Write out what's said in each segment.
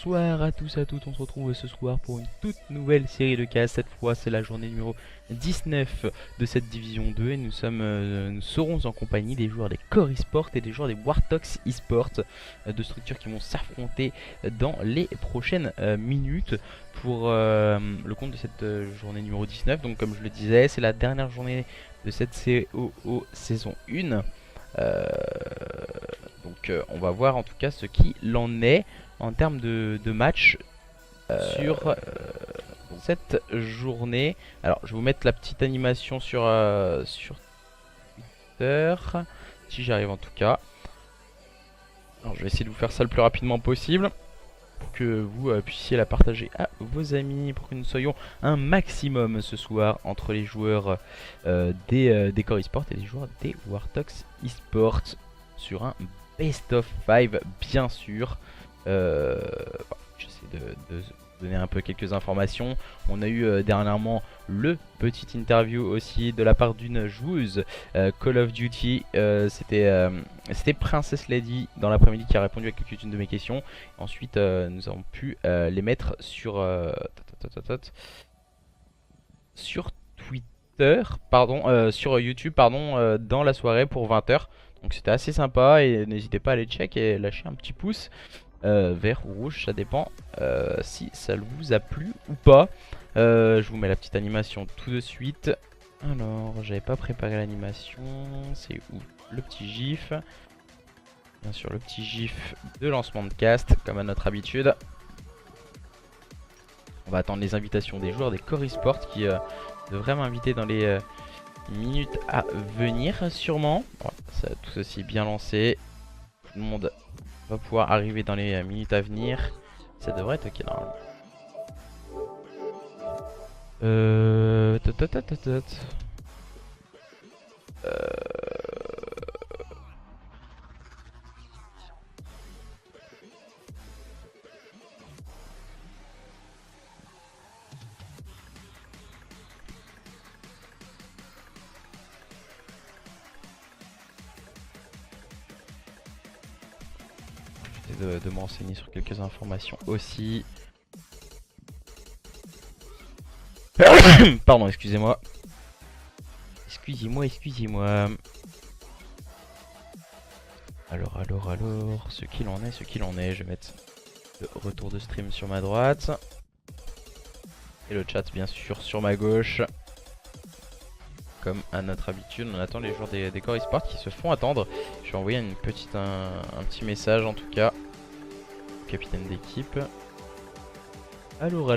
Bonsoir à tous et à toutes, on se retrouve ce soir pour une toute nouvelle série de cases. Cette fois c'est la journée numéro 19 de cette division 2 et nous serons en compagnie des joueurs des Core Esports et des joueurs des Wartox Esports, deux structures qui vont s'affronter dans les prochaines minutes pour le compte de cette journée numéro 19. Donc comme je le disais, c'est la dernière journée de cette COO saison 1. On va voir en tout cas ce qu'il en est en termes de match sur cette journée. Alors je vais vous mettre la petite animation sur Twitter, si j'arrive en tout cas. Alors je vais essayer de vous faire ça le plus rapidement possible pour que vous puissiez la partager à vos amis, pour que nous soyons un maximum ce soir entre les joueurs des Core Esports et les joueurs des Wartox Esports sur un Best of 5 bien sûr. J'essaie de donner un peu quelques informations. On a eu dernièrement le petit interview aussi de la part d'une joueuse Call of Duty. C'était Princess Lady dans l'après-midi qui a répondu à quelques-unes de mes questions. Ensuite nous avons pu les mettre sur Twitter, pardon, sur YouTube, pardon, dans la soirée pour 20h. Donc c'était assez sympa et n'hésitez pas à aller check et lâcher un petit pouce vert ou rouge, ça dépend si ça vous a plu ou pas. Je vous mets la petite animation tout de suite. Alors j'avais pas préparé l'animation, c'est où le petit gif? Bien sûr le petit gif de lancement de cast comme à notre habitude. On va attendre les invitations des joueurs des Core Esports qui devraient m'inviter dans les minutes à venir sûrement. Voilà, tout ceci est bien lancé. Tout le monde va pouvoir arriver dans les minutes à venir. Ça devrait être ok normalement. De me renseigner sur quelques informations aussi. Pardon, excusez-moi. Excusez-moi. Alors, ce qu'il en est, je vais mettre le retour de stream sur ma droite. Et le chat bien sûr sur ma gauche. Comme à notre habitude, on attend les joueurs des Core Esports qui se font attendre. Je vais envoyer un petit message en tout cas. Capitaine d'équipe. Alors.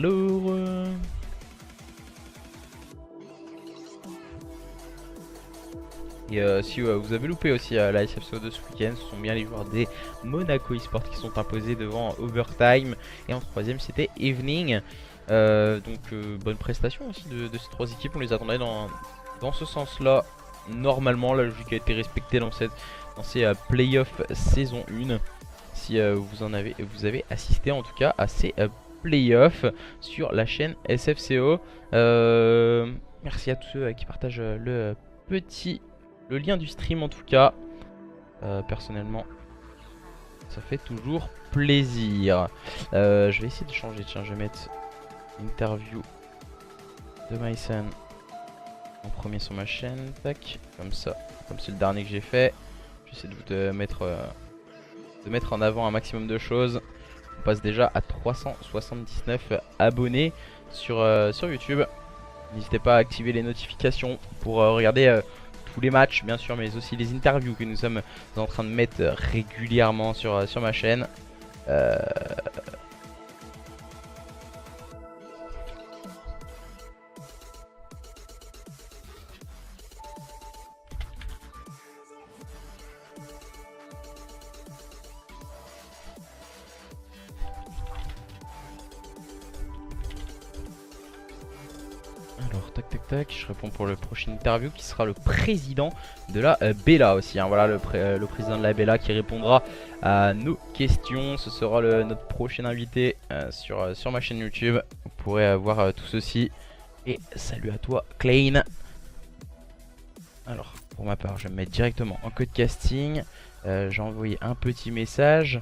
Et si vous avez loupé aussi la SFCO2 ce week-end, ce sont bien les joueurs des Monaco Esports qui sont imposés devant Overtime. Et en troisième c'était Evening. Bonne prestation aussi de ces trois équipes, on les attendait dans ce sens là. Normalement la logique a été respectée dans ces playoffs saison 1. Si vous avez assisté en tout cas à ces playoffs sur la chaîne SFCO. Merci à tous ceux qui partagent le lien du stream en tout cas. Personnellement ça fait toujours plaisir. Je vais essayer de changer, tiens je vais mettre interview de Myson en premier sur ma chaîne, tac, comme ça, comme c'est le dernier que j'ai fait. J'essaie de mettre en avant un maximum de choses. On passe déjà à 379 abonnés sur YouTube. N'hésitez pas à activer les notifications pour regarder tous les matchs bien sûr, mais aussi les interviews que nous sommes en train de mettre régulièrement sur ma chaîne. Alors tac, je réponds pour le prochain interview qui sera le président de la Bella aussi, hein. Voilà le président de la Bella qui répondra à nos questions. Ce sera notre prochain invité sur ma chaîne YouTube. Vous pourrez voir tout ceci. Et salut à toi Klein. Alors pour ma part je vais me mettre directement en code casting. J'ai envoyé un petit message.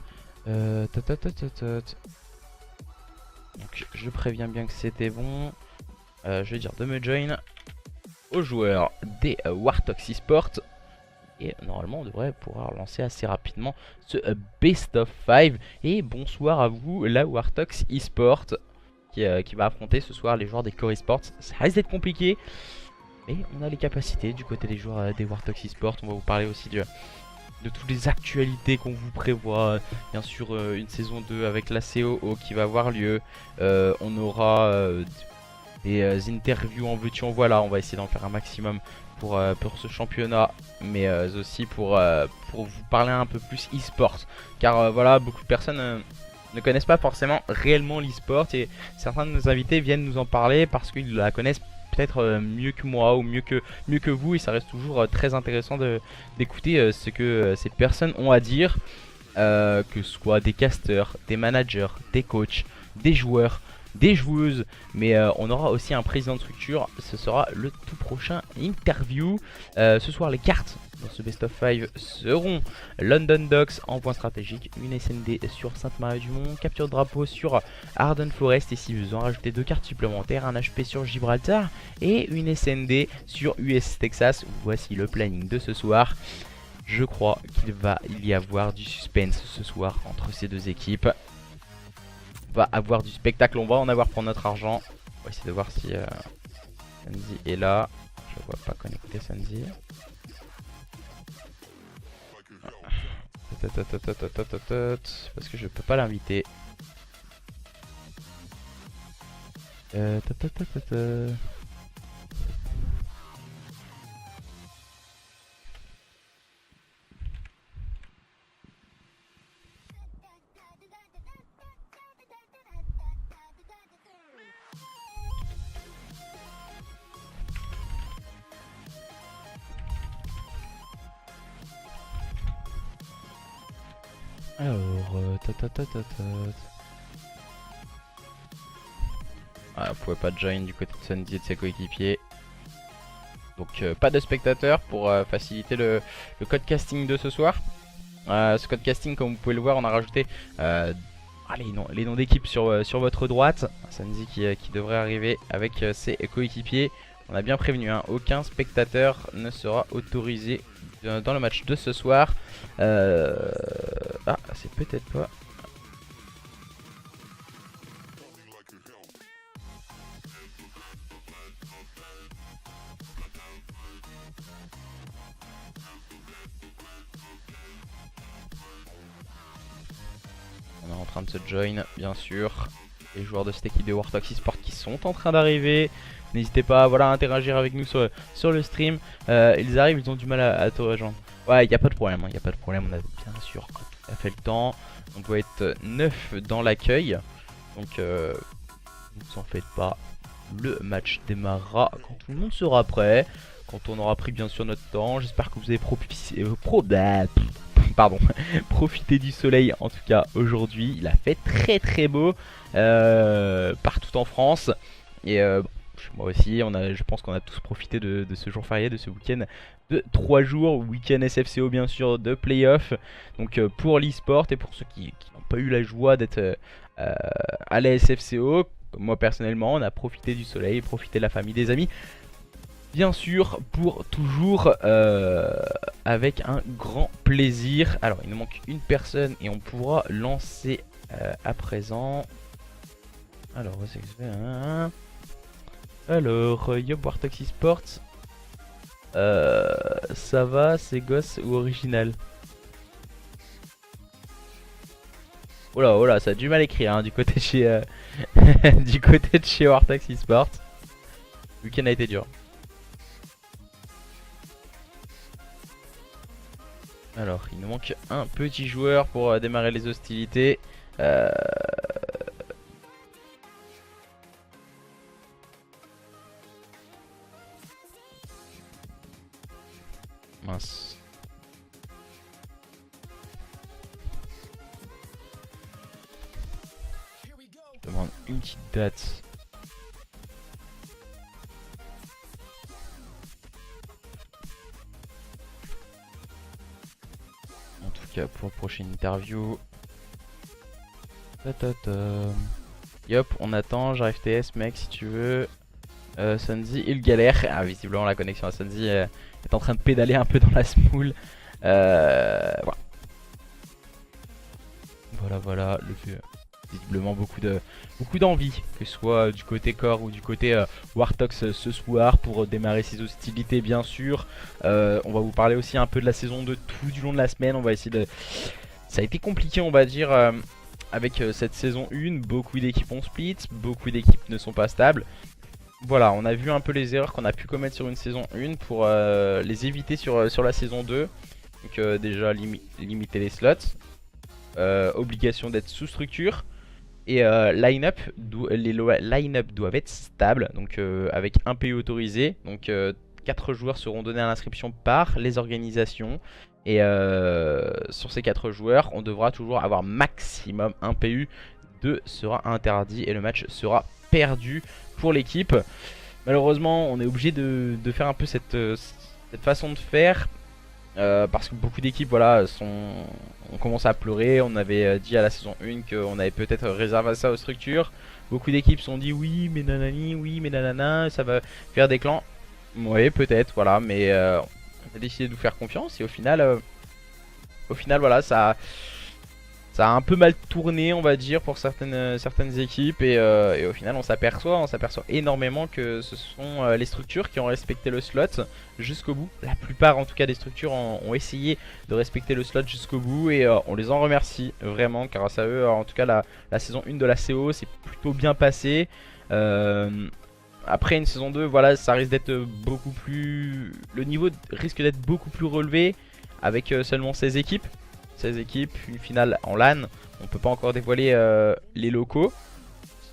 Donc je préviens bien que c'était bon. Je vais dire de me join aux joueurs des Warthog eSport. Et normalement on devrait pouvoir lancer assez rapidement ce Best of 5. Et bonsoir à vous la Warthog eSport qui va affronter ce soir les joueurs des Core eSports. Ça risque d'être compliqué, mais on a les capacités du côté des joueurs des Warthog eSport. On va vous parler aussi de toutes les actualités qu'on vous prévoit. Bien sûr une saison 2 avec la COO qui va avoir lieu. On aura des interviews en veux-tu en voilà. On va essayer d'en faire un maximum pour ce championnat, mais aussi pour vous parler un peu plus e-sport, car voilà, beaucoup de personnes ne connaissent pas forcément réellement l'e-sport, et certains de nos invités viennent nous en parler parce qu'ils la connaissent peut-être mieux que moi ou mieux que vous, et ça reste toujours très intéressant d'écouter ce que ces personnes ont à dire, que ce soit des casters, des managers, des coachs, des joueurs, des joueuses, mais on aura aussi un président de structure. Ce sera le tout prochain interview. Ce soir, les cartes dans ce best of 5 seront London Docks en point stratégique, une SND sur Sainte-Marie-du-Mont, capture de drapeau sur Arden Forest, et si besoin rajouter 2 cartes supplémentaires, un HP sur Gibraltar et une SND sur US Texas. Voici le planning de ce soir. Je crois qu'il va y avoir du suspense ce soir entre ces deux équipes. On va avoir du spectacle, on va en avoir pour notre argent. On va essayer de voir si Sandy est là. Je vois pas connecter Sandy. Parce que je peux pas l'inviter. Alors, ah, vous pouvez pas join du côté de Sandy et de ses coéquipiers. Donc pas de spectateurs pour faciliter le code casting de ce soir. Ce code casting, comme vous pouvez le voir, on a rajouté les noms d'équipe sur votre droite. Sandy qui devrait arriver avec ses coéquipiers. On a bien prévenu, hein, aucun spectateur ne sera autorisé dans le match de ce soir. Ah, c'est peut-être pas... On est en train de se join, bien sûr. Les joueurs de cette équipe de Warthog eSport qui sont en train d'arriver. N'hésitez pas à interagir avec nous sur le stream. Ils arrivent, ils ont du mal à te rejoindre. Ouais, il n'y a pas de problème, hein, y a pas de problème. On a bien sûr tout à fait le temps. On doit être 9 dans l'accueil. Donc, ne vous en faites pas. Le match démarrera quand tout le monde sera prêt. Quand on aura pris bien sûr notre temps. J'espère que vous avez profité du soleil en tout cas aujourd'hui. Il a fait très très beau partout en France. Et moi aussi, je pense qu'on a tous profité de ce jour férié, de ce week-end de 3 jours, week-end SFCO bien sûr, de playoff. Donc pour l'e-sport et pour ceux qui n'ont pas eu la joie d'être à la SFCO, comme moi personnellement, on a profité du soleil, profité de la famille, des amis. Bien sûr, pour toujours avec un grand plaisir. Alors, il nous manque une personne et on pourra lancer à présent. Alors, Yob Warthog eSports. Ça va, c'est gosse ou original? Oh là, ça a du mal à écrire hein, du côté de chez du côté de chez Warthog eSports. Le week-end a été dur. Alors, il nous manque un petit joueur pour démarrer les hostilités. Mince. Je demande une petite date. En tout cas, pour la prochaine interview. Yop, on attend, j'arrive TS mec si tu veux. Sunzi, il galère. Ah, visiblement la connexion à Sunzi est en train de pédaler un peu dans la smoule. Voilà. Voilà, visiblement beaucoup d'envie, que ce soit du côté core ou du côté Wartox ce soir pour démarrer ces hostilités bien sûr. On va vous parler aussi un peu de la saison 2 tout du long de la semaine. On va essayer de... Ça a été compliqué on va dire avec cette saison 1, beaucoup d'équipes ont split, beaucoup d'équipes ne sont pas stables. Voilà, on a vu un peu les erreurs qu'on a pu commettre sur une saison 1 pour les éviter sur la saison 2. Donc déjà limiter les slots, obligation d'être sous structure. Et les line-up doivent être stables, donc avec un PU autorisé. Donc 4 joueurs seront donnés à l'inscription par les organisations. Et sur ces 4 joueurs, on devra toujours avoir maximum un PU. 2 sera interdit et le match sera perdu pour l'équipe. Malheureusement, on est obligé de faire un peu cette façon de faire. Parce que beaucoup d'équipes voilà, ont commencé à pleurer. On avait dit à la saison 1 qu'on avait peut-être réservé ça aux structures. Beaucoup d'équipes se sont dit oui mais nanani, oui mais nanana, ça va faire des clans. Oui peut-être voilà, mais on a décidé de vous faire confiance. Et au final voilà, ça a un peu mal tourné on va dire pour certaines équipes. Et au final on s'aperçoit énormément que ce sont les structures qui ont respecté le slot jusqu'au bout. La plupart en tout cas des structures ont essayé de respecter le slot jusqu'au bout. Et on les en remercie vraiment, grâce à eux en tout cas la saison 1 de la CO s'est plutôt bien passée. Après une saison 2 voilà, ça risque d'être beaucoup plus... Le niveau risque d'être beaucoup plus relevé avec seulement 16 équipes. 16 équipes, une finale en LAN. On peut pas encore dévoiler les locaux.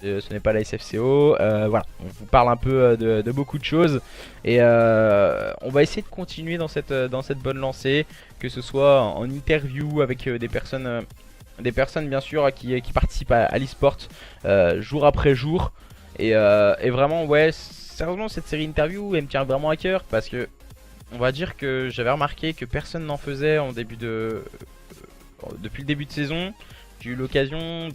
Ce n'est pas la SFCO. Voilà, on vous parle un peu de beaucoup de choses. Et on va essayer de continuer dans cette bonne lancée. Que ce soit en interview avec des personnes bien sûr qui participent à l'e-sport jour après jour. Et vraiment ouais, sérieusement cette série interview elle me tient vraiment à cœur. Parce que on va dire que j'avais remarqué que personne n'en faisait depuis le début de saison. J'ai eu l'occasion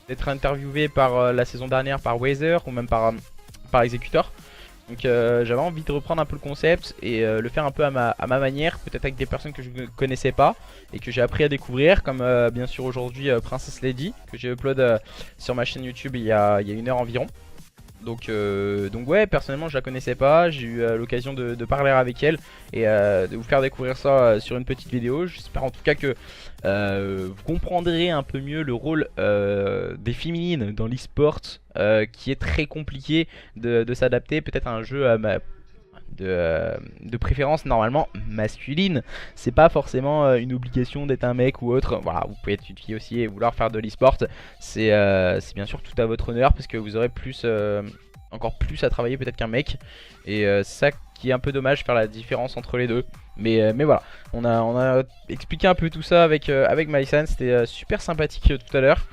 d'être interviewé par la saison dernière par Weather ou même par Executor. Donc j'avais envie de reprendre un peu le concept et le faire un peu à ma manière, peut-être avec des personnes que je ne connaissais pas et que j'ai appris à découvrir, comme bien sûr aujourd'hui Princess Lady, que j'ai upload sur ma chaîne YouTube il y a 1 heure environ. Donc ouais, personnellement je la connaissais pas, j'ai eu l'occasion de parler avec elle et de vous faire découvrir ça sur une petite vidéo. J'espère en tout cas que vous comprendrez un peu mieux le rôle des féminines dans l'e-sport, qui est très compliqué de s'adapter peut-être à un jeu de préférence normalement masculine. C'est pas forcément une obligation d'être un mec ou autre. Voilà, vous pouvez être une fille aussi et vouloir faire de l'e-sport. C'est bien sûr tout à votre honneur parce que vous aurez encore plus à travailler peut-être qu'un mec. Et c'est ça qui est un peu dommage, faire la différence entre les deux. Mais voilà, on a expliqué un peu tout ça avec Mysan. C'était super sympathique tout à l'heure.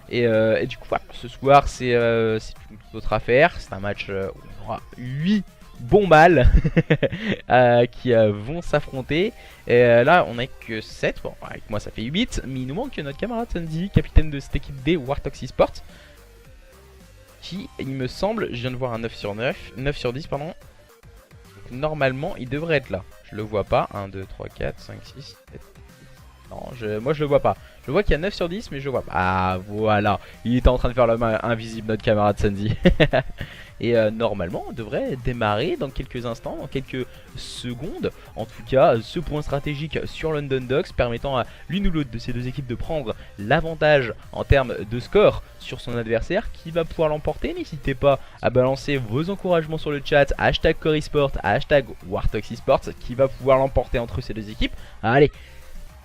Et du coup voilà, ce soir c'est une toute autre affaire. C'est un match où on aura 8 bons mâles qui vont s'affronter. Et là on est que 7, bon avec moi ça fait 8. Mais il nous manque notre camarade Sandy, capitaine de cette équipe D Wartox eSport, qui il me semble, je viens de voir un 9 sur 10 pardon. Donc, normalement il devrait être là. Je le vois pas, 1, 2, 3, 4, 5, 6, 7. Non, moi je le vois pas. Je vois qu'il y a 9 sur 10 mais je le vois pas. Ah voilà, il était en train de faire la main invisible notre camarade Sandy. Et normalement on devrait démarrer dans quelques instants, dans quelques secondes. En tout cas ce point stratégique sur London Docks permettant à l'une ou l'autre de ces deux équipes de prendre l'avantage en termes de score sur son adversaire, qui va pouvoir l'emporter. N'hésitez pas à balancer vos encouragements sur le chat, hashtag CoreEsport, hashtag Wartox eSports, qui va pouvoir l'emporter entre ces deux équipes. Allez,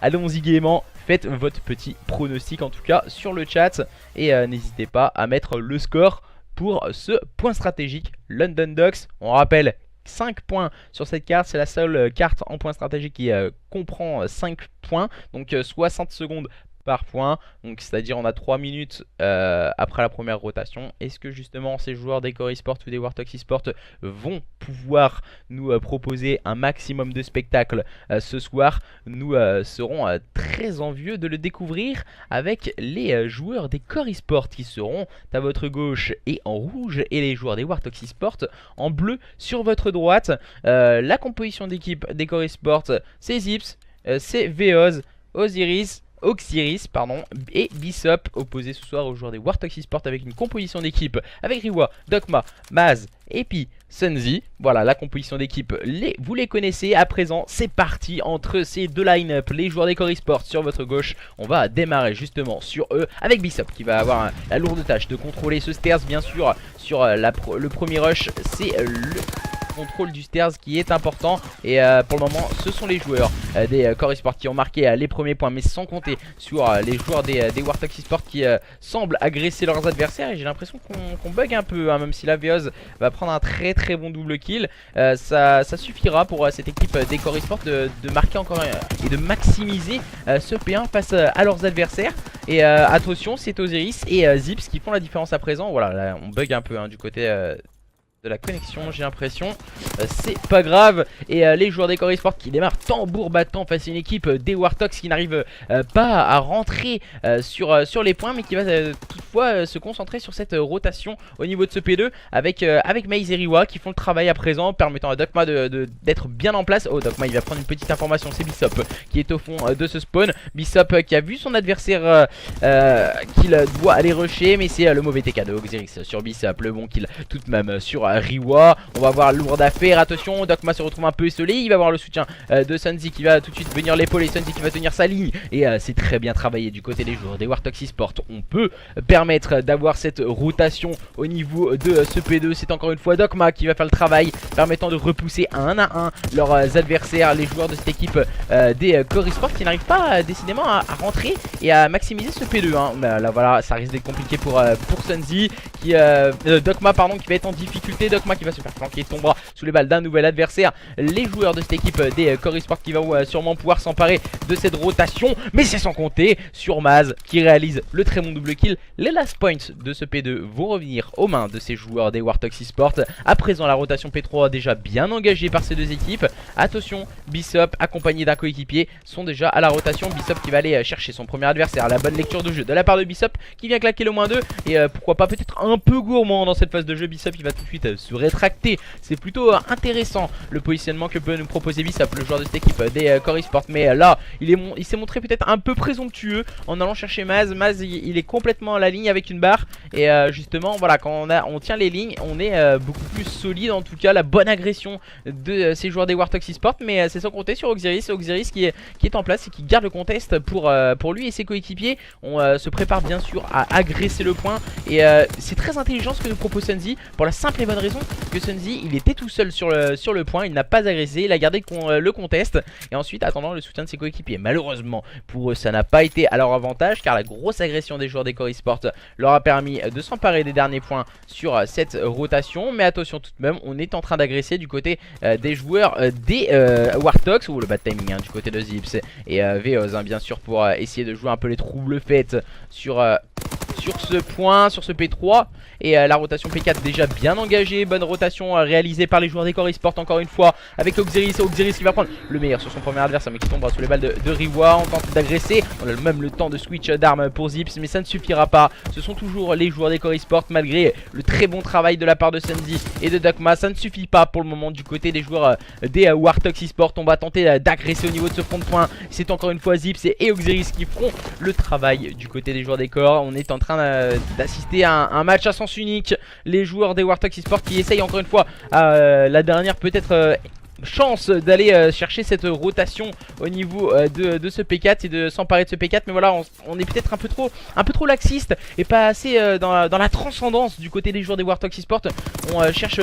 allons-y gaiement, faites votre petit pronostic en tout cas sur le chat. Et n'hésitez pas à mettre le score pour ce point stratégique London Docks. On rappelle 5 points sur cette carte, c'est la seule carte en point stratégique qui comprend 5 points. Donc 60 secondes par point, donc c'est-à-dire on a 3 minutes après la première rotation. Est-ce que justement ces joueurs des Core Esports ou des Warthog Esports vont pouvoir nous proposer un maximum de spectacles ce soir? Nous serons très envieux de le découvrir avec les joueurs des Core Esports qui seront à votre gauche et en rouge, et les joueurs des Warthog Esports en bleu sur votre droite. La composition d'équipe des Core Esports, c'est Zips, c'est Veoz, Oxiris et Bishop, opposé ce soir aux joueurs des Warthog Esports avec une composition d'équipe avec Riwa, Dokma, Maz, Epi, Sunzi. Voilà la composition d'équipe, vous les connaissez. À présent c'est parti entre ces deux line-up. Les joueurs des Core Esports sur votre gauche, on va démarrer justement sur eux avec Bishop qui va avoir la lourde tâche de contrôler ce stairs bien sûr. Sur le premier rush, c'est le contrôle du stairs qui est important, et pour le moment ce sont les joueurs des Core Esports qui ont marqué les premiers points, mais sans compter sur les joueurs des Warthog Esports qui semblent agresser leurs adversaires. Et j'ai l'impression qu'on bug un peu, hein, même si la Veoz va prendre un très très bon double kill. Ça suffira pour cette équipe des Core Esports de marquer encore et de maximiser ce P1 face à leurs adversaires. Et attention, c'est Osiris et Zips qui font la différence à présent. Voilà, là, on bug un peu hein, du côté de la connexion, j'ai l'impression. C'est pas grave. Et les joueurs des Core Esports qui démarrent tambour battant face à une équipe des Warthogs qui n'arrive pas à rentrer sur les points, mais qui va toutefois se concentrer sur cette rotation au niveau de ce P2 avec Maze et Riwa qui font le travail à présent, permettant à Dokma d'être bien en place. Oh, Dokma il va prendre une petite information, c'est Bishop qui est au fond de ce spawn. Bishop qui a vu son adversaire qu'il doit aller rusher, mais c'est le mauvais TK de Oxiris sur Bishop. Le bon kill tout de même sur Riwa. On va voir lourde affaire. Attention, Dokma se retrouve un peu isolé. Il va avoir le soutien de Sunzi qui va tout de suite venir l'épaule, et Sunzi qui va tenir sa ligne. Et c'est très bien travaillé du côté des joueurs des Warthog Esports. On peut permettre d'avoir cette rotation au niveau de ce P2. C'est encore une fois Dokma qui va faire le travail, permettant de repousser un à un leurs adversaires, les joueurs de cette équipe des Core Esports qui n'arrivent pas décidément à rentrer et à maximiser ce P2 hein. Là voilà, ça risque d'être compliqué pour Sunzi qui Dokma pardon, qui va être en difficulté. Dokma qui va se faire flanquer, tombera sous les balles d'un nouvel adversaire. Les joueurs de cette équipe des Core Esports qui vont sûrement pouvoir s'emparer de cette rotation, mais c'est sans compter sur Maz qui réalise le très bon double kill. Les last points de ce P2 vont revenir aux mains de ces joueurs des Warthog Esports. À présent la rotation P3 déjà bien engagée par ces deux équipes. Attention, Bishop accompagné d'un coéquipier sont déjà à la rotation. Bishop qui va aller chercher son premier adversaire. La bonne lecture de jeu de la part de Bishop qui vient claquer le -2, et pourquoi pas peut-être un peu gourmand dans cette phase de jeu. Bishop qui va tout de suite se rétracter. C'est plutôt intéressant le positionnement que peut nous proposer Bishop, le joueur de cette équipe des Core Esports. Mais là il s'est montré peut-être un peu présomptueux en allant chercher Maz. Maz il est complètement à la ligne avec une barre, et justement voilà, quand on tient les lignes on est beaucoup plus solide. En tout cas la bonne agression de ces joueurs des Warthog Esports, mais c'est sans compter sur Oxiris. Oxiris qui est en place et qui garde le contest pour lui et ses coéquipiers. On se prépare bien sûr à agresser le point, et c'est très intelligent ce que nous propose Sunzi, pour la simple et bonne raison que Sunzi il était tout seul sur le point, il n'a pas agressé, il a gardé le contest, et ensuite attendant le soutien de ses coéquipiers. Malheureusement pour eux ça n'a pas été à leur avantage, car la grosse agression des joueurs des Core Esports leur a permis de s'emparer des derniers points sur cette rotation. Mais attention tout de même, on est en train d'agresser du côté des joueurs des Warthogs, ou le bad timing hein, du côté de Zips et Veoz hein, bien sûr, pour essayer de jouer un peu les troubles faites sur ce point, sur ce P3. Et la rotation P4 déjà bien engagée. Bonne rotation réalisée par les joueurs des Core Esports encore une fois, avec Oxiris. Oxiris qui va prendre le meilleur sur son premier adversaire, mais qui tombera sous les balles de Riwa. On tente d'agresser, on a même le temps de switch d'armes pour Zips, mais ça ne suffira pas. Ce sont toujours les joueurs des Core Esports, malgré le très bon travail de la part de Sunzi et de Dokma. Ça ne suffit pas pour le moment du côté des joueurs des Warthog Esports. On va tenter d'agresser au niveau de ce front de point. C'est encore une fois Zips et Oxiris qui feront le travail du côté des joueurs des Core. On est en train d'assister à un match à sens unique. Les joueurs des Warthog Esports qui essayent encore une fois la dernière peut-être chance d'aller chercher cette rotation au niveau de ce P4 et de s'emparer de ce P4. Mais voilà, on est peut-être un peu trop laxiste et pas assez dans la transcendance du côté des joueurs des Warthog Esports. On cherche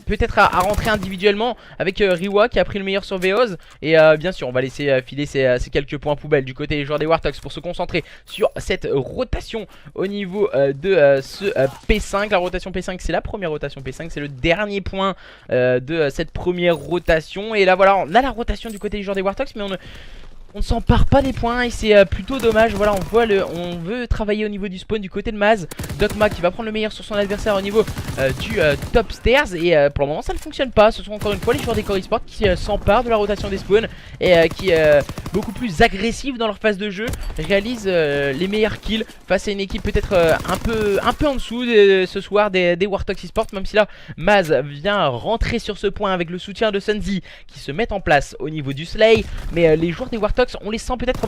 peut-être à rentrer individuellement avec Riwa qui a pris le meilleur sur Veoz, et bien sûr on va laisser filer ces quelques points poubelles du côté des joueurs des Warthogs pour se concentrer sur cette rotation au niveau de ce P5. La rotation P5 c'est la première rotation P5, c'est le dernier point de cette première rotation. Et là voilà, on a la rotation du côté des joueurs des Warthogs, mais On ne s'empare pas des points et c'est plutôt dommage. Voilà, on veut travailler au niveau du spawn du côté de Maz. Dogma qui va prendre le meilleur sur son adversaire au niveau du top stairs. Et pour le moment ça ne fonctionne pas. Ce sont encore une fois les joueurs des Core Esports qui s'emparent de la rotation des spawns. Et qui beaucoup plus agressifs dans leur phase de jeu, réalisent les meilleurs kills face à une équipe peut-être un peu en dessous ce soir des Warthog Esports. Même si là Maz vient rentrer sur ce point avec le soutien de Sunzi qui se met en place au niveau du Slay. Mais les joueurs des Warthog, on les sent peut-être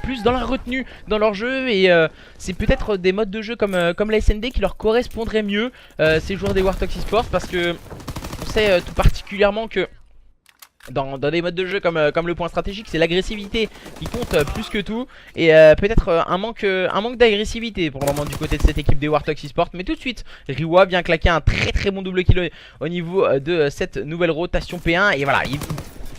plus dans la retenue dans leur jeu. Et c'est peut-être des modes de jeu comme la SND qui leur correspondraient mieux, ces joueurs des Warthog Esports. Parce que on sait tout particulièrement que dans des modes de jeu comme le point stratégique, c'est l'agressivité qui compte plus que tout. Et peut-être un manque d'agressivité pour le moment du côté de cette équipe des Warthog Esports. Mais tout de suite Riwa vient claquer un très bon double kill au niveau de cette nouvelle rotation P1. Et voilà,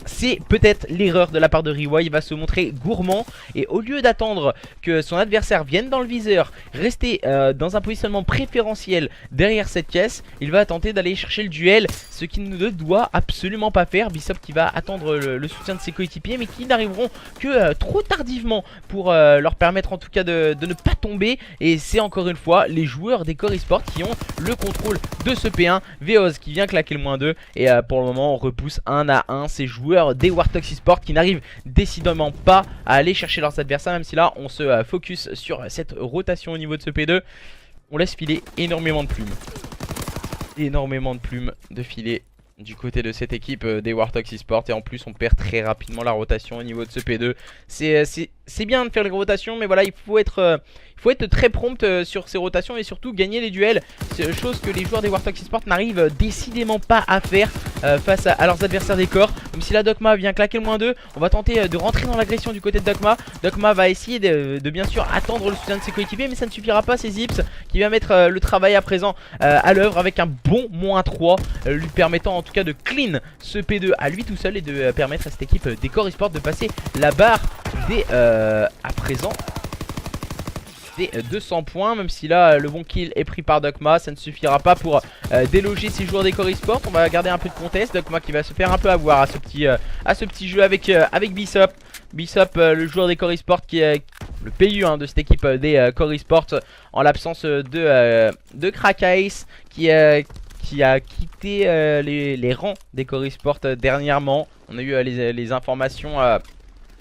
c'est peut-être l'erreur de la part de Riwa. Il va se montrer gourmand et au lieu d'attendre que son adversaire vienne dans le viseur, rester dans un positionnement préférentiel derrière cette caisse, il va tenter d'aller chercher le duel, ce qu'il ne doit absolument pas faire. Bishop qui va attendre le soutien de ses coéquipiers, mais qui n'arriveront que trop tardivement pour leur permettre en tout cas de ne pas tomber. Et c'est encore une fois les joueurs des Core Esports qui ont le contrôle de ce P1. Veoz qui vient claquer le -2 et pour le moment on repousse 1 à 1 ces joueurs des Warthog Esports qui n'arrivent décidément pas à aller chercher leurs adversaires. Même si là on se focus sur cette rotation au niveau de ce P2, on laisse filer énormément de plumes. Énormément de plumes de filet du côté de cette équipe des Warthog Esports. Et en plus on perd très rapidement la rotation au niveau de ce P2. C'est bien de faire les rotations, mais voilà, il faut être très prompt sur ces rotations et surtout gagner les duels. C'est chose que les joueurs des Warthog Esports n'arrivent décidément pas à faire face à leurs adversaires des corps. Même si la Dogma vient claquer le -2, on va tenter de rentrer dans l'agression du côté de Dogma. Dogma va essayer de bien sûr attendre le soutien de ses coéquipiers, mais ça ne suffira pas. C'est Zips qui va mettre le travail à présent à l'œuvre avec un bon -3, lui permettant en tout cas de clean ce P2 à lui tout seul et de permettre à cette équipe des Core Esports de passer la barre des à présent des 200 points. Même si là le bon kill est pris par Dogma, ça ne suffira pas pour déloger ces joueurs des Core Esports. On va garder un peu de contest. Dogma qui va se faire un peu avoir à ce petit jeu avec Bishop. Bishop, le joueur des Core Esports qui est le PU de cette équipe des Core Esports, en l'absence de Krakace qui a quitté les rangs des Core Esports dernièrement. On a eu les informations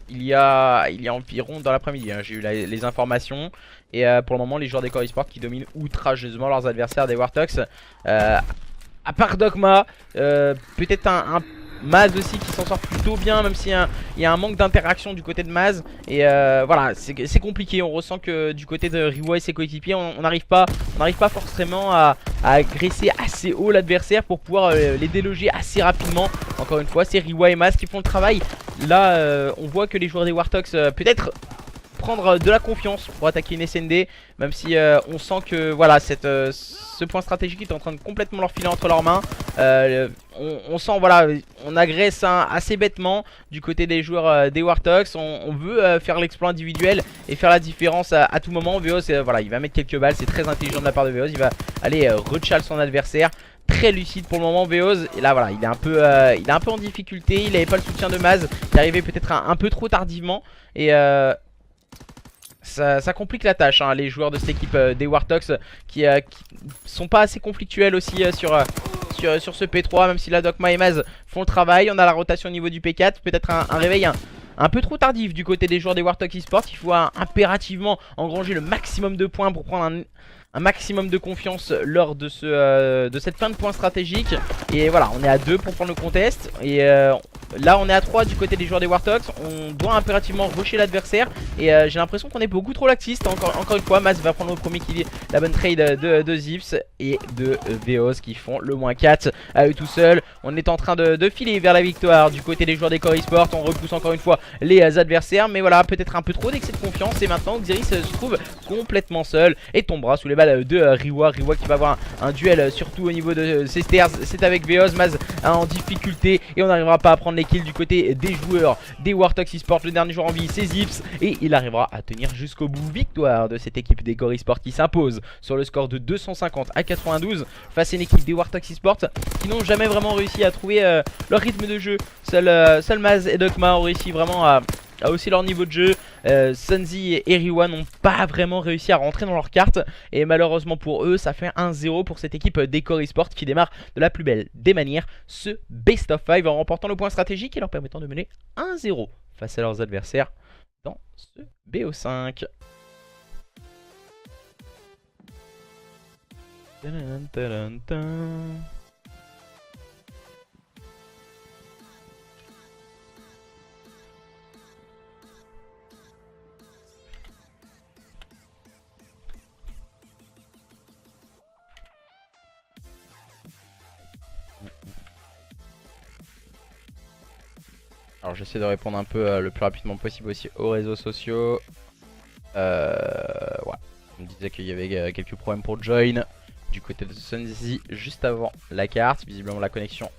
il y a environ dans l'après-midi, j'ai eu les informations. Et pour le moment les joueurs des Core Esports qui dominent outrageusement leurs adversaires des Warthogs, à part Dogma, peut-être un Maz aussi qui s'en sort plutôt bien, même s'il y a un manque d'interaction du côté de Maz. Et voilà, c'est compliqué. On ressent que du côté de Riwa et ses coéquipiers, on n'arrive pas forcément à agresser assez haut l'adversaire pour pouvoir les déloger assez rapidement. Encore une fois, c'est Riwa et Maz qui font le travail. Là on voit que les joueurs des Warthogs peut-être prendre de la confiance pour attaquer une SND, même si on sent que voilà, ce point stratégique est en train de complètement leur filer entre leurs mains. On sent, voilà, on agresse assez bêtement du côté des joueurs des Warthogs. On veut faire l'exploit individuel et faire la différence à tout moment. Veoz, voilà, il va mettre quelques balles, c'est très intelligent de la part de Veoz. Il va aller rechal son adversaire. Très lucide pour le moment Veoz. Et là voilà, il est un peu en difficulté. Il n'avait pas le soutien de Maz qui arrivait peut-être un peu trop tardivement. Et ça complique la tâche, les joueurs de cette équipe des Warthogs qui sont pas assez conflictuels aussi sur ce P3. Même si la Dogma et Maz font le travail. On a la rotation au niveau du P4. Peut-être un réveil un peu trop tardif du côté des joueurs des Warthog Esports. Il faut impérativement engranger le maximum de points pour prendre un maximum de confiance lors de cette fin de points stratégique. Et voilà, on est à 2 pour prendre le contest. Et là on est à 3 du côté des joueurs des Warthogs. On doit impérativement rusher l'adversaire. Et j'ai l'impression qu'on est beaucoup trop laxiste. Encore une fois, Maz va prendre le premier kill, la bonne trade de Zips et de Veoz qui font le -4 à eux tout seuls. On est en train de filer vers la victoire du côté des joueurs des Core Esports. On repousse encore une fois les adversaires. Mais voilà, peut-être un peu trop d'excès de confiance. Et maintenant Xiris se trouve complètement seul et tombera sous les balles de Riwa. Riwa qui va avoir un duel surtout au niveau de ses stairs. C'est avec Veoz. Maz en difficulté et on n'arrivera pas à prendre les kills du côté des joueurs des Warthog Esports. Le dernier joueur en vie c'est Zips et il arrivera à tenir jusqu'au bout. Victoire de cette équipe des Core Esports qui s'impose sur le score de 250 à 92 face à une équipe des Warthog Esports qui n'ont jamais vraiment réussi à trouver leur rythme de jeu. Seul Maz et Dogma ont réussi vraiment à a haussé leur niveau de jeu. Sunzi et Eriwa n'ont pas vraiment réussi à rentrer dans leur carte. Et malheureusement pour eux, ça fait 1-0 pour cette équipe d'Ecor Esports qui démarre de la plus belle des manières ce Best of 5 en remportant le point stratégique et leur permettant de mener 1-0 face à leurs adversaires dans ce BO5. Alors j'essaie de répondre un peu le plus rapidement possible aussi aux réseaux sociaux. Ouais. On me disait qu'il y avait quelques problèmes pour join du côté de Sunzi juste avant la carte. Visiblement la connexion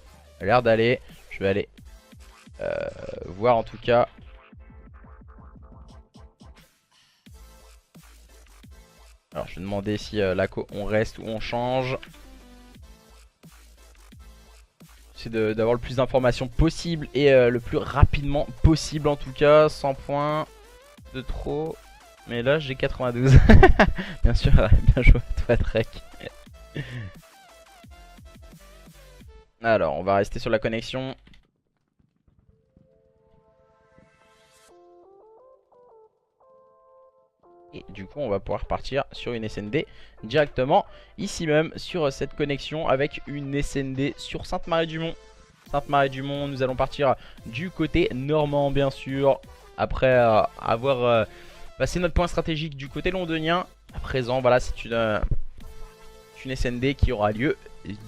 a l'air d'aller. Je vais aller voir en tout cas. Alors je vais demander si on reste ou on change. J'essaie d'avoir le plus d'informations possible et le plus rapidement possible en tout cas. 100 points de trop. Mais là j'ai 92. Bien sûr, bien joué à toi Trek. Alors on va rester sur la connexion. Et du coup on va pouvoir partir sur une SND directement ici même sur cette connexion avec une SND sur Sainte-Marie-du-Mont. Sainte-Marie-du-Mont, nous allons partir du côté normand bien sûr. Après avoir passé notre point stratégique du côté londonien. À présent voilà c'est une SND qui aura lieu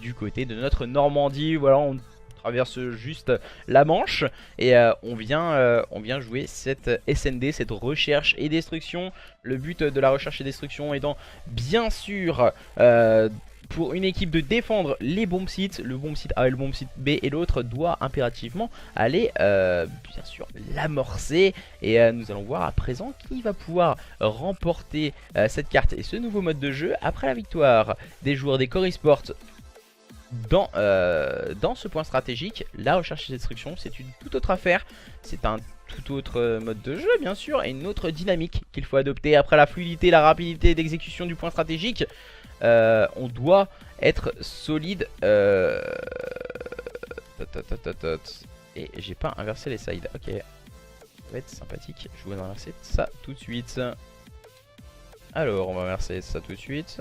du côté de notre Normandie. Voilà on traverse juste la Manche et on vient jouer cette SND, cette recherche et destruction. Le but de la recherche et destruction étant bien sûr pour une équipe de défendre les bombes sites, le bombe site A et le bombe site B, et l'autre doit impérativement aller bien sûr l'amorcer. Et nous allons voir à présent qui va pouvoir remporter cette carte et ce nouveau mode de jeu après la victoire des joueurs d'Ecor Esports. Dans ce point stratégique, la recherche et destruction, c'est une toute autre affaire. C'est un tout autre mode de jeu bien sûr et une autre dynamique qu'il faut adopter. Après la fluidité, la rapidité d'exécution du point stratégique, on doit être solide. Et j'ai pas inversé les sides. Ok, ça va être sympathique. Je vais inverser ça tout de suite. Alors on va inverser ça tout de suite.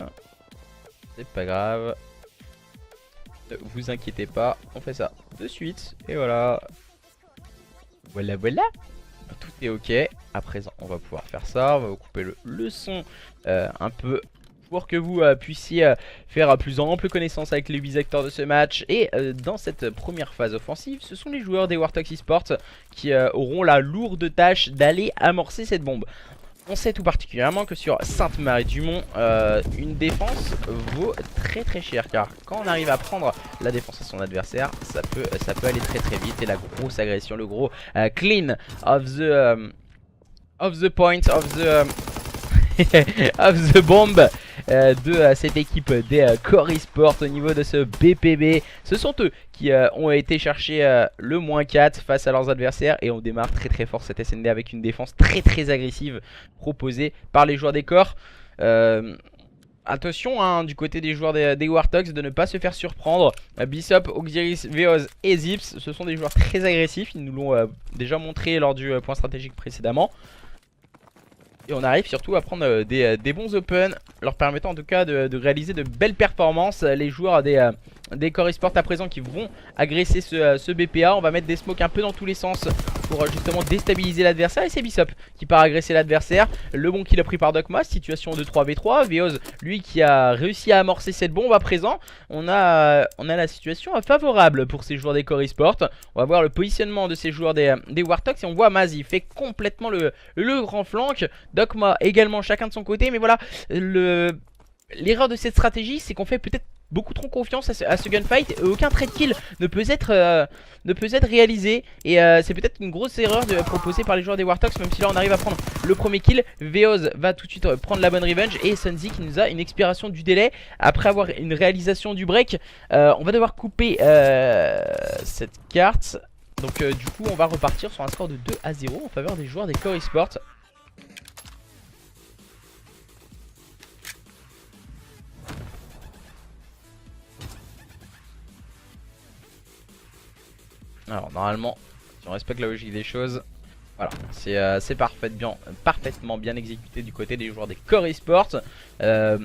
C'est pas grave. Ne vous inquiétez pas, on fait ça de suite. Et voilà. Voilà, voilà. Tout est ok. À présent, on va pouvoir faire ça. On va vous couper le son un peu pour que vous puissiez faire plus ample connaissance avec les 8 acteurs de ce match. Et dans cette première phase offensive, ce sont les joueurs des Warthog Esports qui auront la lourde tâche d'aller amorcer cette bombe. On sait tout particulièrement que sur Sainte-Marie-du-Mont, une défense vaut très très cher. Car quand on arrive à prendre la défense à son adversaire, ça peut aller très très vite. Et la grosse agression, le gros clean of the point, of the bomb de cette équipe des Core Esports au niveau de ce BPB. Ce sont eux qui ont été chercher le -4 face à leurs adversaires. Et on démarre très très fort cette SND avec une défense très très agressive proposée par les joueurs des Core. Attention hein, du côté des joueurs des Warthogs de ne pas se faire surprendre. Bishop, Oxiris, Veoz et Zips, ce sont des joueurs très agressifs. Ils nous l'ont déjà montré lors du point stratégique précédemment. Et on arrive surtout à prendre des bons open, leur permettant en tout cas de réaliser de belles performances. Les joueurs des Core Esports à présent qui vont agresser ce BPA. On va mettre des smokes un peu dans tous les sens pour justement déstabiliser l'adversaire. Et c'est Bishop qui part agresser l'adversaire. Le bon kill a pris par Dogma, situation de 3v3. Veoz, lui qui a réussi à amorcer cette bombe à présent. On a la situation favorable pour ces joueurs des Core Esports. On va voir le positionnement de ces joueurs des Warthogs. Et on voit Maz, il fait complètement le grand flank. Dogma également chacun de son côté. Mais voilà, l'erreur de cette stratégie, c'est qu'on fait peut-être beaucoup trop confiance à ce gunfight. Aucun trade kill ne peut être réalisé. Et c'est peut-être une grosse erreur proposée par les joueurs des Warthogs. Même si là on arrive à prendre le premier kill. Veoz va tout de suite prendre la bonne revenge. Et Sunzi qui nous a une expiration du délai après avoir une réalisation du break. On va devoir couper cette carte. Donc du coup on va repartir sur un score de 2-0 en faveur des joueurs des Core Esports. Alors normalement, si on respecte la logique des choses, voilà, c'est parfaitement bien exécuté du côté des joueurs des Core Esports. On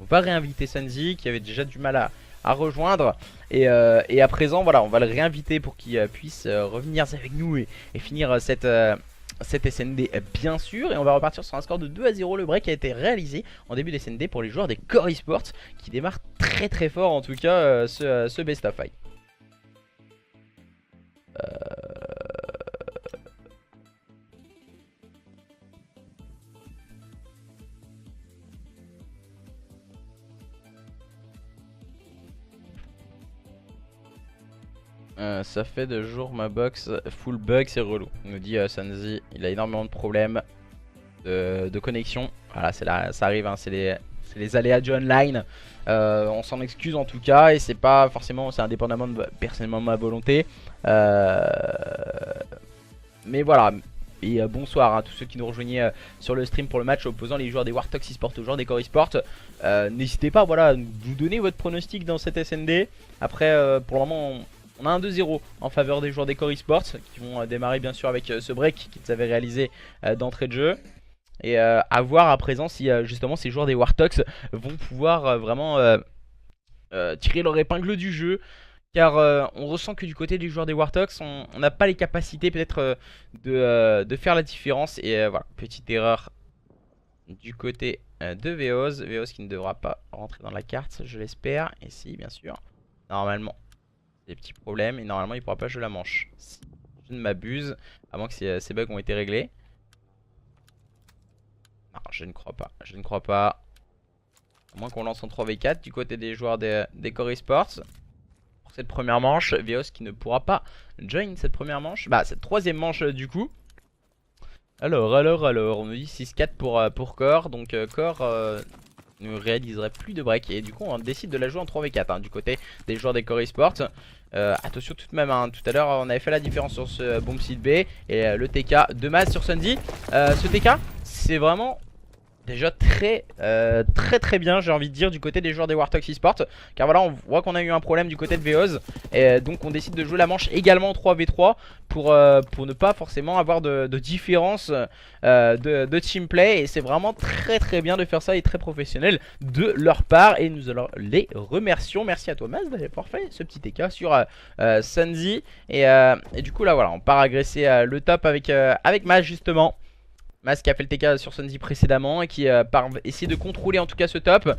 va réinviter Sanzi qui avait déjà du mal à rejoindre. Et à présent, voilà, on va le réinviter pour qu'il puisse revenir avec nous et finir cette SND bien sûr. Et on va repartir sur un score de 2-0. Le break a été réalisé en début d'SND pour les joueurs des Core Esports qui démarrent très fort en tout cas ce Best of Five. Ça fait 2 jours ma box full bug, c'est relou. Il nous dit Sanzi, il a énormément de problèmes de connexion. Voilà, ça arrive, hein, c'est les aléas du online. On s'en excuse en tout cas et c'est pas forcément, c'est indépendamment de personnellement ma volonté. Mais voilà. Et bonsoir à tous ceux qui nous rejoignaient sur le stream pour le match opposant les joueurs des Wartox Esports aux joueurs des Core Esports. N'hésitez pas, voilà, à nous donner votre pronostic dans cette SND. Après, pour le moment, on a un 2-0 en faveur des joueurs des Core Esports qui vont démarrer bien sûr avec ce break qu'ils avaient réalisé d'entrée de jeu. Et à voir à présent si justement ces joueurs des Wartox vont pouvoir vraiment tirer leur épingle du jeu. Car on ressent que du côté des joueurs des Wartox, on n'a pas les capacités peut-être de faire la différence. Et voilà, petite erreur du côté de Veoz. Veoz qui ne devra pas rentrer dans la carte, je l'espère. Et si, bien sûr, normalement, des petits problèmes. Et normalement, il ne pourra pas jouer la manche. Si je ne m'abuse, à moins que ces bugs ont été réglés. Non, je ne crois pas. Je ne crois pas. À moins qu'on lance en 3v4 du côté des joueurs des Core Esports. Cette première manche, Veoz qui ne pourra pas join cette première manche, bah cette troisième manche du coup. Alors, on nous dit 6-4 pour Core, donc Core ne réaliserait plus de break et du coup on décide de la jouer en 3v4 hein, du côté des joueurs des Core Esports. Attention tout de même, hein, tout à l'heure on avait fait la différence sur ce bomb site B et le TK de Maz sur Sandy. Ce TK c'est vraiment... déjà très bien j'ai envie de dire du côté des joueurs des Wartox Esports. Car voilà, on voit qu'on a eu un problème du côté de Veoz. Et donc on décide de jouer la manche également en 3v3 pour ne pas forcément avoir de différence de teamplay. Et c'est vraiment très bien de faire ça et très professionnel de leur part. Et nous allons les remercions. Merci à toi Maz d'avoir fait ce petit TK sur Sanzi. Et du coup là voilà, on part agresser le top avec Maz justement. Maz qui a fait le TK sur Sanzi précédemment et qui part essayer de contrôler en tout cas ce top.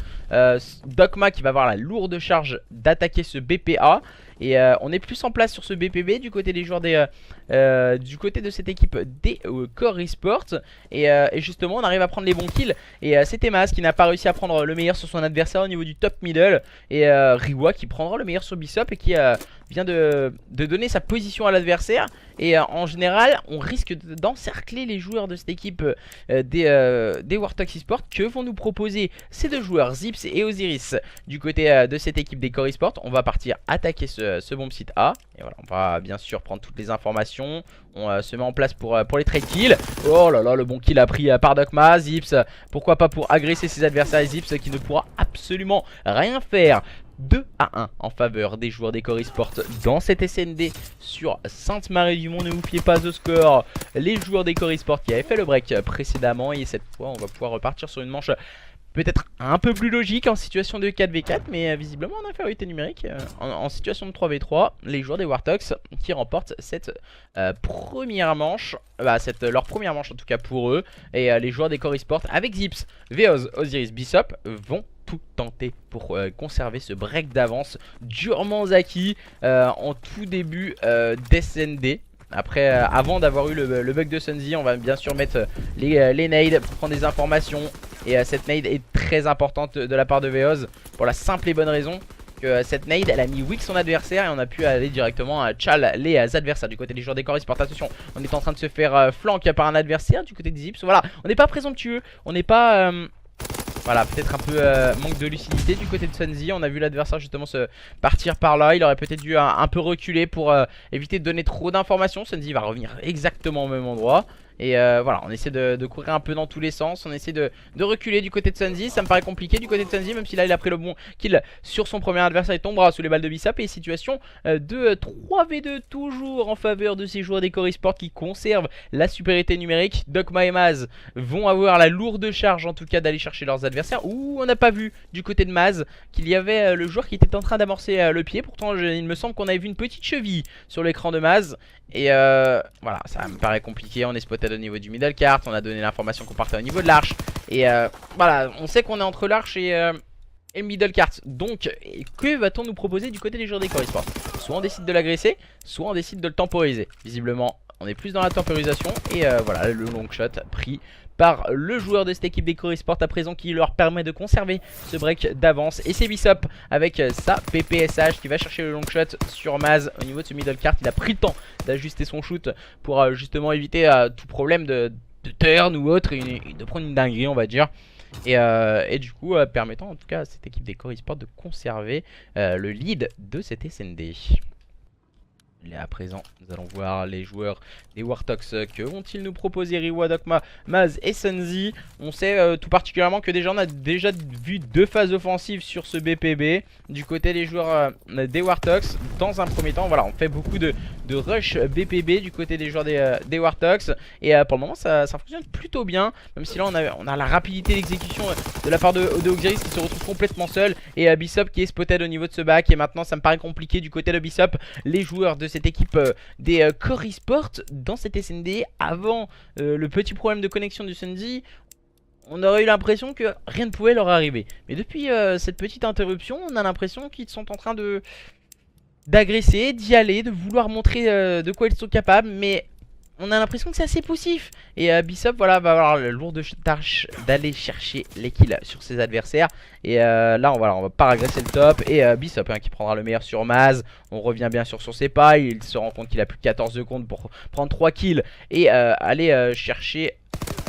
Dogma qui va avoir la lourde charge d'attaquer ce BPA. Et on est plus en place sur ce BPB du côté des joueurs du côté de cette équipe des Core Esports. Et justement on arrive à prendre les bons kills. Et c'était Maz qui n'a pas réussi à prendre le meilleur sur son adversaire au niveau du top middle. Et Riwa qui prendra le meilleur sur Bishop et qui vient de donner sa position à l'adversaire. Et en général on risque d'encercler les joueurs de cette équipe des Wartox Esports. Que vont nous proposer ces deux joueurs, Zips et Osiris, du côté de cette équipe des Core Esports? On va partir attaquer ce bomb site A. Et voilà, on va bien sûr prendre toutes les informations. On se met en place pour les trade kills. Oh là là, le bon kill a pris par Dogma. Zips, pourquoi pas pour agresser ses adversaires. Zips qui ne pourra absolument rien faire. 2-1 en faveur des joueurs des Core Esports dans cette SND sur Sainte-Marie-du-Mont. Ne vous fiez pas au score. Les joueurs des Core Esports qui avaient fait le break précédemment. Et cette fois, on va pouvoir repartir sur une manche peut-être un peu plus logique en situation de 4v4, mais visiblement en infériorité numérique. En situation de 3v3, les joueurs des Wartox qui remportent cette première manche, leur première manche en tout cas pour eux. Et les joueurs des Core Esports avec Zips, Veoz, Osiris, Bishop vont tout tenter pour conserver ce break d'avance durement acquis en tout début d'SND. Après, avant d'avoir eu le bug de Sanzi, on va bien sûr mettre les nades pour prendre des informations. Et cette nade est très importante de la part de Veoz pour la simple et bonne raison que cette nade elle a mis weak son adversaire et on a pu aller directement chal les adversaires du côté des joueurs des Core Esports. Attention, on est en train de se faire flank par un adversaire du côté des Zips. Voilà, on n'est pas présomptueux, on n'est pas Voilà, peut-être un peu manque de lucidité du côté de Sunzi. On a vu l'adversaire justement se partir par là. Il aurait peut-être dû un peu reculer pour éviter de donner trop d'informations. Sunzi va revenir exactement au même endroit. Et voilà, on essaie de courir un peu dans tous les sens. On essaie de reculer du côté de Sunzi. Ça me paraît compliqué du côté de Sunzi, même si là il a pris le bon kill sur son premier adversaire. Il tombera sous les balles de Bissap. Et situation de 3v2 toujours en faveur de ces joueurs des Core Esports qui conservent la supériorité numérique. Dokma et Maz vont avoir la lourde charge en tout cas d'aller chercher leurs adversaires. Ouh, on n'a pas vu du côté de Maz qu'il y avait le joueur qui était en train d'amorcer le pied. Pourtant il me semble qu'on avait vu une petite cheville sur l'écran de Maz. Et voilà, ça me paraît compliqué. On est spotted au niveau du middle cart. On a donné l'information qu'on partait au niveau de l'arche. Et voilà, on sait qu'on est entre l'arche et le middle cart. Donc, que va-t-on nous proposer du côté des joueurs des Core Esports? Soit on décide de l'agresser, soit on décide de le temporiser. Visiblement, on est plus dans la temporisation. Et voilà, le long shot pris par le joueur de cette équipe des Core Esports à présent, qui leur permet de conserver ce break d'avance. Et c'est Bissap avec sa PPSH qui va chercher le long shot sur Maz au niveau de ce middle cart. Il a pris le temps d'ajuster son shoot pour justement éviter tout problème de turn ou autre, et de prendre une dinguerie on va dire. Et du coup permettant en tout cas à cette équipe des Core Esports de conserver le lead de cette SND. Et à présent, nous allons voir les joueurs des Warthogs. Que vont-ils nous proposer? Riwa, Dokma, Maz et Sunzi. On sait tout particulièrement que déjà on a déjà vu 2 phases offensives sur ce BPB du côté des joueurs des Warthogs. Dans un premier temps, voilà, on fait beaucoup de rush BPB du côté des joueurs des Warthogs. Et pour le moment, ça fonctionne plutôt bien. Même si là, on a la rapidité d'exécution de la part de Oxiris qui se retrouve complètement seul. Et Bissap qui est spotted au niveau de ce back. Et maintenant, ça me paraît compliqué du côté de Bissap. Les joueurs de cette équipe des Core Esports dans cette SND, avant le petit problème de connexion du Sunzi, on aurait eu l'impression que rien ne pouvait leur arriver. Mais depuis cette petite interruption, on a l'impression qu'ils sont en train d'agresser, d'y aller, de vouloir montrer de quoi ils sont capables. Mais on a l'impression que c'est assez poussif. Et Bissap voilà, va avoir la lourde tâche d'aller chercher les kills sur ses adversaires. Et là on va pas agresser le top. Et Bissap qui prendra le meilleur sur Maz. On revient bien sûr sur ses pas. Il se rend compte qu'il a plus de 14 secondes pour prendre 3 kills. Et aller chercher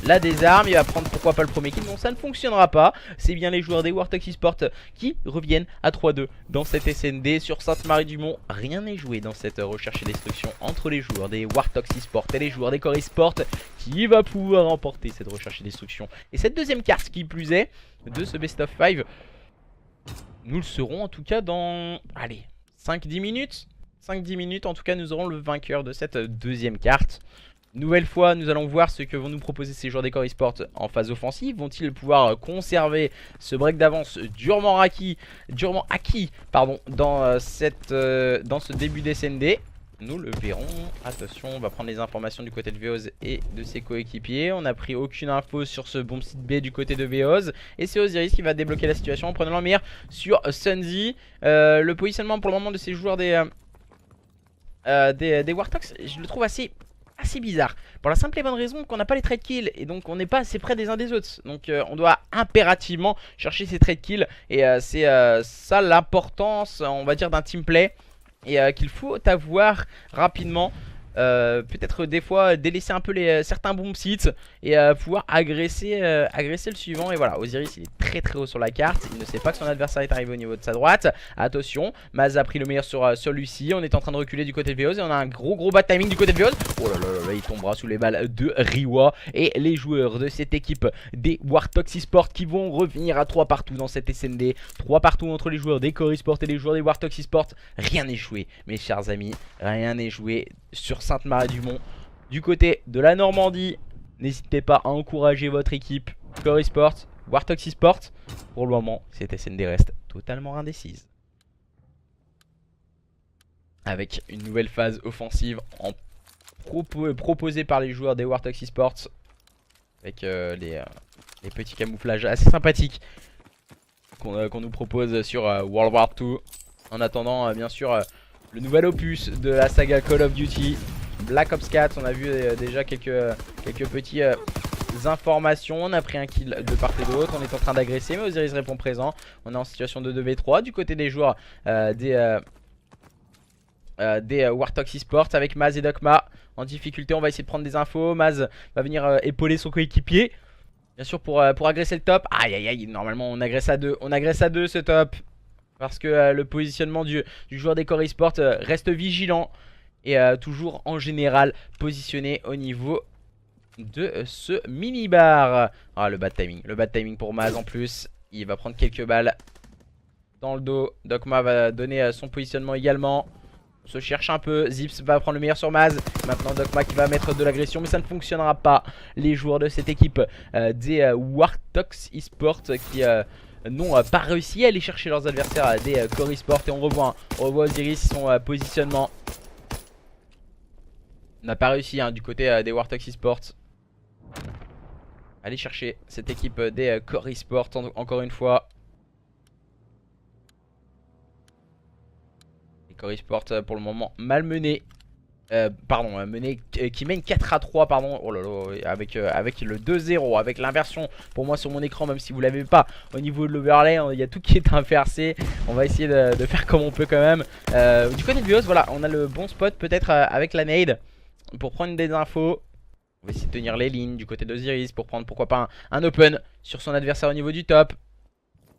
la désarme. Il va prendre pourquoi pas le premier kill. Non, ça ne fonctionnera pas. C'est bien les joueurs des Warthogs Esports qui reviennent à 3-2 dans cette SND. Sur Sainte-Marie-du-Mont, rien n'est joué dans cette recherche et destruction entre les joueurs des Warthogs Esports et les joueurs des Core Esports. Qui va pouvoir remporter cette recherche et destruction et cette deuxième carte qui plus est de ce best of 5? Nous le serons en tout cas dans, allez, 5-10 minutes. 5-10 minutes en tout cas, nous aurons le vainqueur de cette deuxième carte. Nouvelle fois, nous allons voir ce que vont nous proposer ces joueurs des Core Esports en phase offensive. Vont-ils pouvoir conserver ce break d'avance durement acquis pardon, dans ce début d'SND? Nous le verrons. Attention, on va prendre les informations du côté de Veoz et de ses coéquipiers. On n'a pris aucune info sur ce bomb site B du côté de Veoz. Et c'est Osiris qui va débloquer la situation en prenant la mire sur Sunzi. Le positionnement pour le moment de ces joueurs des Warthogs, je le trouve assez bizarre, pour la simple et bonne raison qu'on n'a pas les trade kills et donc on n'est pas assez près des uns des autres. Donc on doit impérativement chercher ces trade kills. Et c'est ça l'importance, on va dire, d'un team play. Et qu'il faut avoir rapidement. Peut-être des fois délaisser un peu certains bomb sites et pouvoir agresser le suivant. Et voilà, Osiris il est très haut sur la carte. Il ne sait pas que son adversaire est arrivé au niveau de sa droite. Attention, Maz a pris le meilleur sur Lucie. On est en train de reculer du côté de Veoz et on a un gros bad timing du côté de Veoz. Oh là là, il tombera sous les balles de Riwa. Et les joueurs de cette équipe des Warthogs Esports qui vont revenir à 3 partout dans cette SND. 3 partout entre les joueurs des Core Esports et les joueurs des Warthogs Esports. Rien n'est joué mes chers amis, rien n'est joué sur Sainte-Marie-du-Mont. Du côté de la Normandie, n'hésitez pas à encourager votre équipe Core Esports, Warthogs Esports. Pour le moment, cette SND reste totalement indécise. Avec une nouvelle phase offensive proposée par les joueurs des Warthogs Esports. Avec les petits camouflages assez sympathiques qu'on nous propose sur World War II. En attendant, bien sûr, le nouvel opus de la saga Call of Duty, Black Ops 4. On a vu déjà quelques petites informations. On a pris un kill de part et d'autre. On est en train d'agresser, mais Osiris répond présent. On est en situation de 2v3 du côté des joueurs des Warthogs Esports avec Maz et Dokma en difficulté. On va essayer de prendre des infos. Maz va venir épauler son coéquipier. Bien sûr pour agresser le top. Aïe aïe aïe, normalement on agresse à deux. On agresse à deux ce top. Parce que le positionnement du joueur des Core Esports reste vigilant. Et toujours en général positionné au niveau de ce mini-bar. Ah, le bad timing. Le bad timing pour Maz en plus. Il va prendre quelques balles dans le dos. Dokma va donner son positionnement également. On se cherche un peu. Zips va prendre le meilleur sur Maz. Maintenant Dokma qui va mettre de l'agression, mais ça ne fonctionnera pas. Les joueurs de cette équipe des Wartox Esports qui n'ont pas réussi à aller chercher leurs adversaires des Core Esports. Et on revoit Osiris, son positionnement. On n'a pas réussi du côté des Wartox Esports. Allez chercher cette équipe des Core Esports encore une fois. Les Core Esports pour le moment malmenés. Qui mène 4 à 3, pardon. Oh là là, avec le 2-0, avec l'inversion pour moi sur mon écran, même si vous l'avez pas au niveau de l'overlay, il y a tout qui est inversé. On va essayer de faire comme on peut quand même. Du côté de Bios, voilà, on a le bon spot peut-être avec la nade pour prendre des infos. On va essayer de tenir les lignes du côté d'Osiris pour prendre pourquoi pas un open sur son adversaire au niveau du top.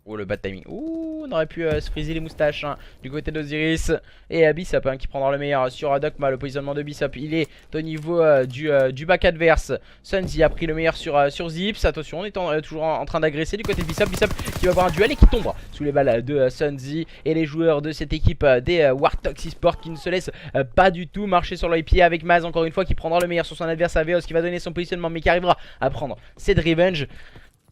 Oh, le bad timing. Ouh, on aurait pu se friser les moustaches du côté d'Osiris. Et Bishop qui prendra le meilleur sur Dokma. Le positionnement de Bishop, il est au niveau du back adverse. Sunzi a pris le meilleur sur Zips. Attention, on est toujours en train d'agresser du côté de Bishop. Bishop qui va avoir un duel et qui tombe sous les balles de Sunzi. Et les joueurs de cette équipe des Wartox Esports qui ne se laissent pas du tout marcher sur les pieds avec Maz encore une fois qui prendra le meilleur sur son adversaire Veos qui va donner son positionnement mais qui arrivera à prendre cette revenge.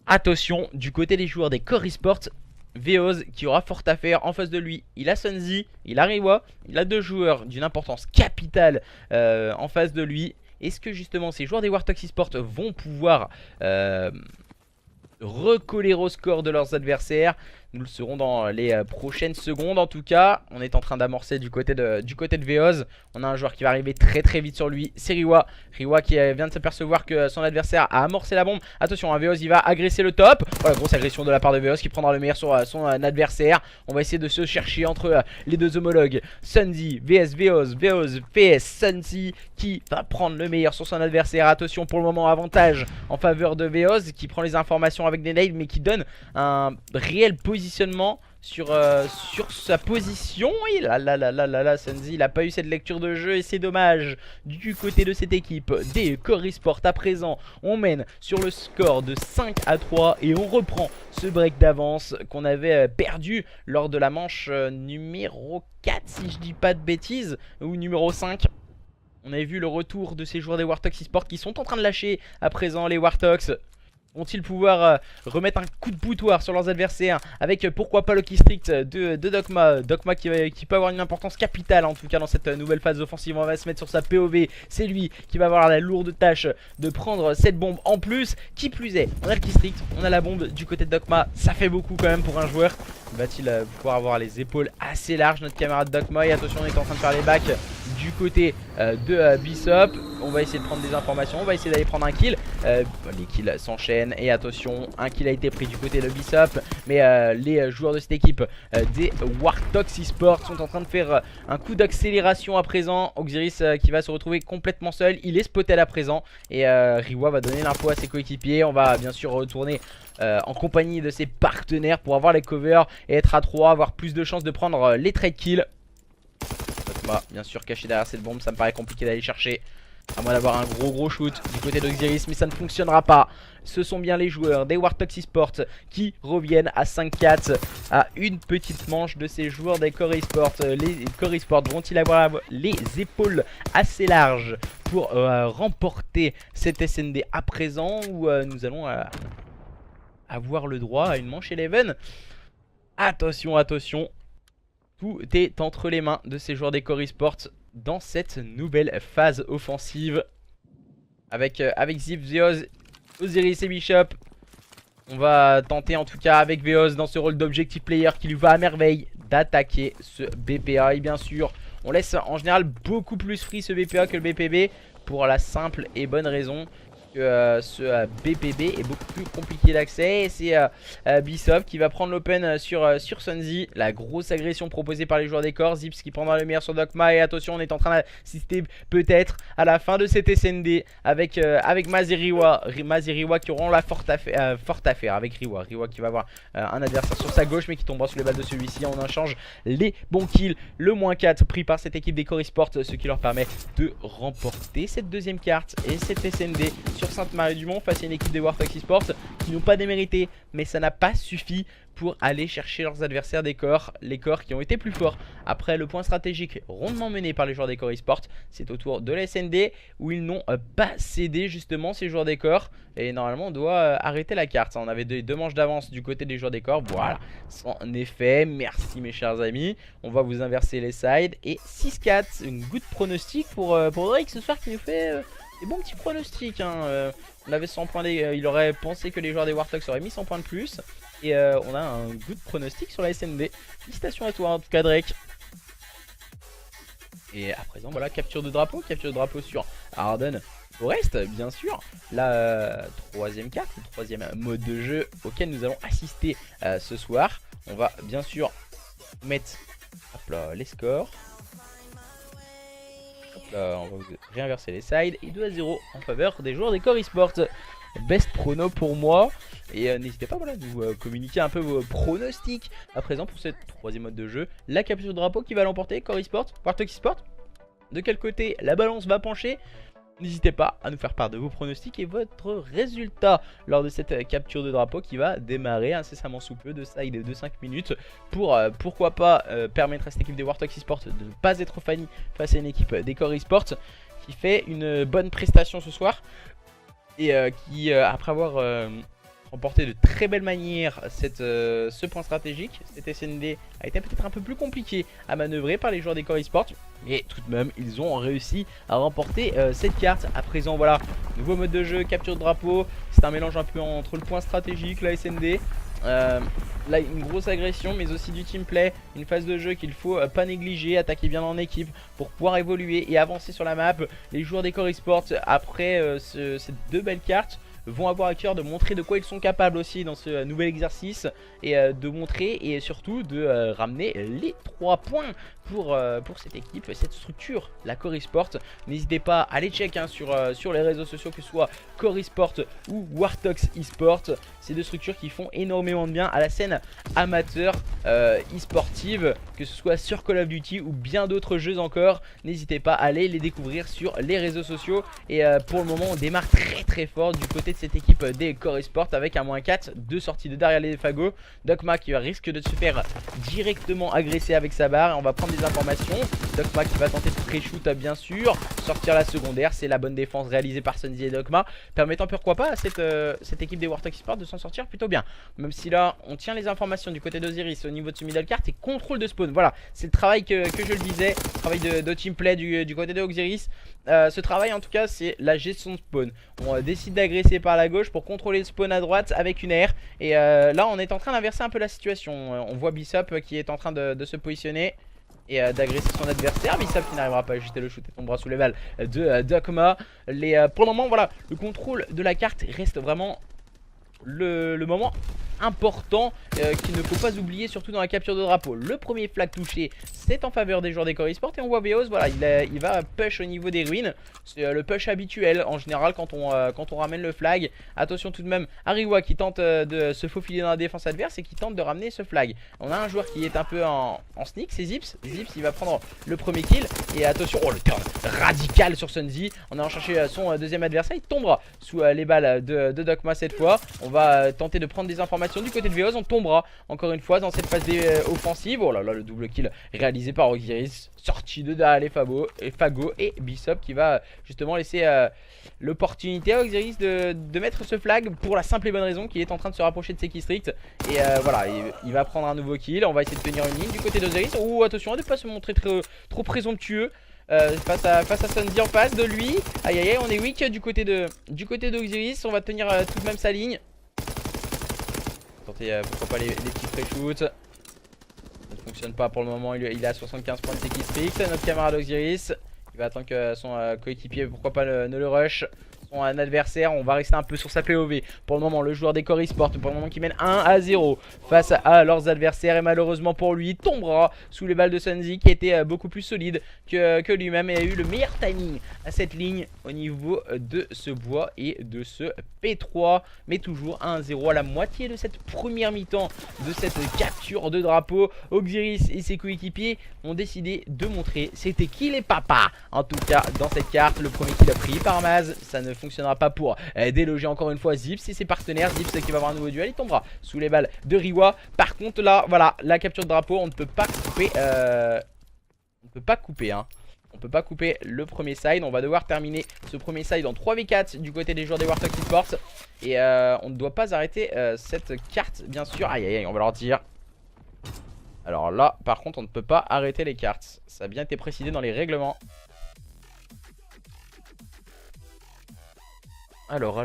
Attention, du côté des joueurs des Core Esports, Veos qui aura fort à faire en face de lui. Il a Sunzi, il a Riwa, il a deux joueurs d'une importance capitale en face de lui. Est-ce que justement ces joueurs des Wartox Esports vont pouvoir recoller au score de leurs adversaires? Nous le saurons dans les prochaines secondes. En tout cas, on est en train d'amorcer du côté de Veos. On a un joueur qui va arriver très très vite sur lui, c'est Riwa. Riwa qui vient de s'apercevoir que son adversaire a amorcé la bombe. Attention, Veos il va agresser le top. Voilà, grosse agression de la part de Veos qui prendra le meilleur sur son adversaire. On va essayer de se chercher entre les deux homologues. Sunzi vs Veos, Veos vs Sunzi qui va prendre le meilleur sur son adversaire. Attention, pour le moment avantage en faveur de Veos qui prend les informations avec des nades mais qui donne un réel positionnement sur sa position. Et là, Sunzi il a pas eu cette lecture de jeu et c'est dommage. Du côté de cette équipe des Core Esports à présent, on mène sur le score de 5 à 3 et on reprend ce break d'avance qu'on avait perdu lors de la manche numéro 4 si je dis pas de bêtises, ou numéro 5. On avait vu le retour de ces joueurs des Wartox Esports qui sont en train de lâcher à présent les Wartox. Vont-ils pouvoir remettre un coup de boutoir sur leurs adversaires avec pourquoi pas le key strict de Dokma. Dokma qui peut avoir une importance capitale en tout cas dans cette nouvelle phase offensive. On va se mettre sur sa POV. C'est lui qui va avoir la lourde tâche de prendre cette bombe en plus. Qui plus est, on a le key strict, on a la bombe du côté de Dokma. Ça fait beaucoup quand même pour un joueur. Va-t-il pouvoir avoir les épaules assez larges notre camarade Dokma? Et attention, on est en train de faire les backs du côté de Bishop. On va essayer de prendre des informations, on va essayer d'aller prendre un kill. Les kills s'enchaînent et attention, un kill a été pris du côté de Bishop. Mais les joueurs de cette équipe des Wartox Esports sont en train de faire un coup d'accélération à présent. Osiris qui va se retrouver complètement seul, il est spoté à présent. Et Riwa va donner l'info à ses coéquipiers. On va bien sûr retourner en compagnie de ses partenaires pour avoir les covers et être à 3, avoir plus de chances de prendre les trade kills. Bien sûr caché derrière cette bombe, ça me paraît compliqué d'aller chercher, à moins d'avoir un gros shoot du côté d'Osiris, mais ça ne fonctionnera pas. Ce sont bien les joueurs des Wartox Esports qui reviennent à 5-4 à une petite manche de ces joueurs des Core Esports. Les Core Esports vont-ils avoir les épaules assez larges pour remporter cette SND à présent, ou nous allons avoir le droit à une manche 11? Attention, attention. Tout est entre les mains de ces joueurs des Core Esports dans cette nouvelle phase offensive. Avec Zip, Veos, Osiris et Bishop. On va tenter en tout cas avec Veos dans ce rôle d'objectif player qui lui va à merveille d'attaquer ce BPA. Et bien sûr, on laisse en général beaucoup plus free ce BPA que le BPB pour la simple et bonne raison que ce BPB est beaucoup plus compliqué d'accès. Et c'est Bishop qui va prendre l'open sur Sunzi. La grosse agression proposée par les joueurs des corps. Zips qui prendra le meilleur sur Dogma. Et attention, on est en train d'assister peut-être à la fin de cet SND avec Maziriwa qui auront la forte affaire avec Riwa. Riwa qui va avoir un adversaire sur sa gauche mais qui tombera sous les balles de celui-ci. On échange les bons kills. Le -4 pris par cette équipe des Core Esports, ce qui leur permet de remporter cette deuxième carte et cette SND sur Sainte-Marie-du-Mont face à une équipe des Warthog Esports qui n'ont pas démérité, mais ça n'a pas suffi pour aller chercher leurs adversaires des corps, les corps qui ont été plus forts. Après le point stratégique rondement mené par les joueurs des Core Esports, c'est au tour de la SND où ils n'ont pas cédé justement ces joueurs des corps. Et normalement on doit arrêter la carte. On avait deux manches d'avance du côté des joueurs des corps. Voilà, en effet, merci mes chers amis. On va vous inverser les sides. Et 6-4, une good pronostic pour Drake ce soir qui nous fait des bons petits pronostics. On avait 100 points, il aurait pensé que les joueurs des Warthogs auraient mis 100 points de plus. Et on a un good pronostic sur la SND. Félicitations à toi en tout cas Drake. Et à présent voilà, capture de drapeau sur Arden Forest bien sûr. La troisième carte, le troisième mode de jeu auquel nous allons assister ce soir. On va bien sûr mettre hop là, les scores. Hop là, on va réinverser les sides. Et 2-0 en faveur des joueurs des Core Esports. Best prono pour moi. Et n'hésitez pas voilà, de nous communiquer un peu vos pronostics à présent pour ce troisième mode de jeu. La capture de drapeau qui va l'emporter, Core Esports, Warthog Esports. De quel côté la balance va pencher? N'hésitez pas à nous faire part de vos pronostics et votre résultat lors de cette capture de drapeau qui va démarrer incessamment sous peu, de side de 5 minutes pour pourquoi pas permettre à cette équipe des Warthog Esports de ne pas être fanny face à une équipe des Core Esports qui fait une bonne prestation ce soir et qui après avoir remporté de très belle manière ce point stratégique, cette SND a été peut-être un peu plus compliqué à manœuvrer par les joueurs des Core Esports, mais tout de même ils ont réussi à remporter cette carte. À présent voilà, nouveau mode de jeu, capture de drapeau, c'est un mélange un peu entre le point stratégique, la SND. Là une grosse agression mais aussi du team play, une phase de jeu qu'il faut pas négliger, attaquer bien en équipe pour pouvoir évoluer et avancer sur la map. Les joueurs des Core Esports après ces deux belles cartes vont avoir à cœur de montrer de quoi ils sont capables aussi dans ce nouvel exercice et de montrer et surtout de ramener les 3 points pour cette équipe, cette structure, la Core Esports. N'hésitez pas à aller check sur les réseaux sociaux, que ce soit Core Esports ou Warthog Esports. Ces deux structures qui font énormément de bien à la scène amateur e-sportive, que ce soit sur Call of Duty ou bien d'autres jeux encore. N'hésitez pas à aller les découvrir sur les réseaux sociaux. Et pour le moment on démarre très fort du côté de cette équipe des Core Esports avec un -4, 2 sorties de derrière les fagots. Dogma qui risque de se faire directement agresser avec sa barre. On va prendre des informations. Dogma qui va tenter de pré-shoot bien sûr, sortir la secondaire. C'est la bonne défense réalisée par Sunzi et Dogma, permettant pourquoi pas à cette équipe des Warthog Esports de s'en sortir plutôt bien. Même si là on tient les informations du côté d'Osiris au niveau de ce middle cart et contrôle de spawn. Voilà, c'est le travail que je le disais, travail de team play du côté d'Osiris. Ce travail en tout cas c'est la gestion de spawn. On décide d'agresser par la gauche pour contrôler le spawn à droite avec une air. Et là on est en train d'inverser un peu la situation. On voit Bishop qui est en train de se positionner et d'agresser son adversaire. Bishop qui n'arrivera pas à ajuster le shoot et tombera sous les balles de Dogma. Pour le moment voilà, le contrôle de la carte reste vraiment le moment important qu'il ne faut pas oublier, surtout dans la capture de drapeau. Le premier flag touché, c'est en faveur des joueurs des Core Esports. Et on voit Veos, voilà, il va push au niveau des ruines. C'est le push habituel en général quand on ramène le flag. Attention tout de même à Riwa qui tente de se faufiler dans la défense adverse et qui tente de ramener ce flag. On a un joueur qui est un peu en sneak, c'est Zips. Zips il va prendre le premier kill. Et attention, oh le turn radical sur Sunzi. On a cherché son deuxième adversaire, il tombera sous les balles de Dogma cette fois. On va tenter de prendre des informations du côté de Veos. On tombera encore une fois dans cette phase offensive. Oh là là, le double kill réalisé par Osiris, sorti de derrière les fagots et Bishop qui va justement laisser l'opportunité à Osiris de mettre ce flag pour la simple et bonne raison qu'il est en train de se rapprocher de ses killstreaks. Et voilà, il va prendre un nouveau kill. On va essayer de tenir une ligne du côté d'Osiris. Oh attention à ne pas se montrer trop présomptueux face à Sunzi en face de lui. Aïe aïe aïe, on est weak du côté d'Osiris. On va tenir tout de même sa ligne. Tenter pourquoi pas les petits pré-shoots. Ça ne fonctionne pas pour le moment. Il est à 75 points de ses killstreaks. Notre camarade Osiris, il va attendre que son coéquipier pourquoi pas ne le rush. son adversaire. On va rester un peu sur sa POV. Pour le moment, le joueur des Core Esports, pour le moment qui mène 1-0 face à leurs adversaires. Et malheureusement pour lui, il tombera sous les balles de Sunzi qui était beaucoup plus solide que lui-même et a eu le meilleur timing à cette ligne au niveau de ce bois et de ce P3. Mais toujours 1-0 à la moitié de cette première mi-temps de cette capture de drapeau. Osiris et ses coéquipiers ont décidé de montrer c'était qui les papas. En tout cas dans cette carte, le premier kill a pris par Maz. Ça ne fonctionnera pas pour déloger encore une fois Zips et ses partenaires. Zips qui va avoir un nouveau duel, il tombera sous les balles de Riwa. Par contre là, voilà, la capture de drapeau, on ne peut pas couper on ne peut pas couper hein. On peut pas couper le premier side. On va devoir terminer ce premier side en 3v4 du côté des joueurs des Warthog Esports. Et on ne doit pas arrêter cette carte bien sûr. Aïe aïe aïe, on va leur dire. Alors là par contre on ne peut pas arrêter les cartes. Ça a bien été précisé dans les règlements. Alors.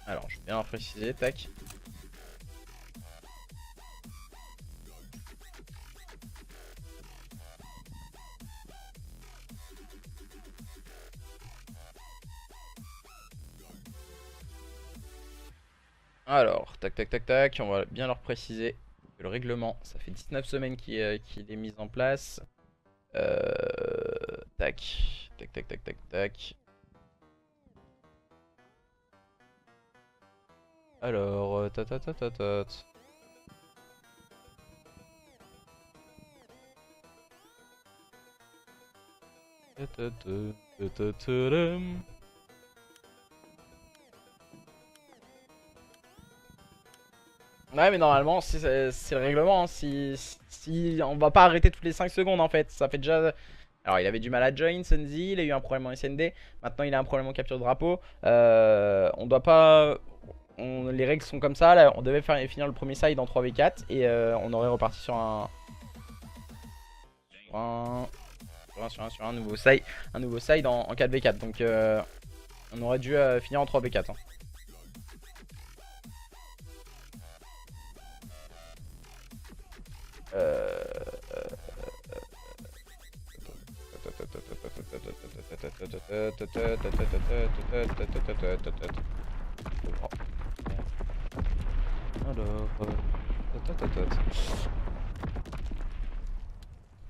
Alors je vais bien préciser, tac. Alors, tac, on va bien leur préciser que le règlement, ça fait 19 semaines qu'il est mis en place. Tac. Alors, ouais mais normalement c'est le règlement hein. Si on va pas arrêter toutes les 5 secondes en fait. Ça fait déjà... Alors il avait du mal à join Sunzi, il a eu un problème en SND. Maintenant il a un problème en capture de drapeau. On doit pas... Les règles sont comme ça. Là, on devait finir le premier side en 3v4. Et on aurait reparti sur un nouveau side. Un nouveau side en 4v4. Donc on aurait dû finir en 3v4 hein.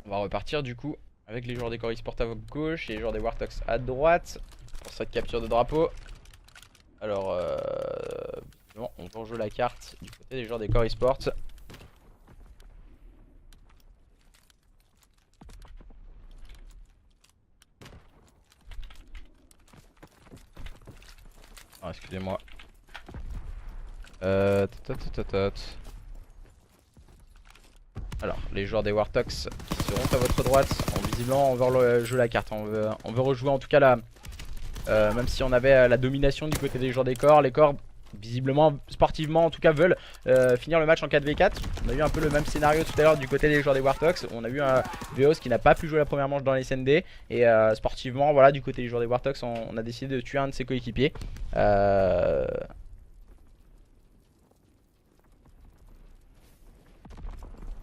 On va repartir du coup avec les joueurs des Core Esports à gauche et les joueurs des Warthogs à droite pour cette capture de drapeau. Alors on va rejouer la carte du côté des joueurs des Core Esports. Ah, excusez-moi. Alors, les joueurs des Warthogs qui seront à votre droite. Visiblement, on veut rejouer la carte. On veut rejouer en tout cas la. Même si on avait la domination du côté des joueurs des corps. Les corps, visiblement, sportivement en tout cas, veulent finir le match en 4v4. On a eu un peu le même scénario tout à l'heure du côté des joueurs des Warthogs. On a eu un Veos qui n'a pas pu jouer la première manche dans les SND. Et sportivement, voilà, du côté des joueurs des Warthogs, on a décidé de tuer un de ses coéquipiers.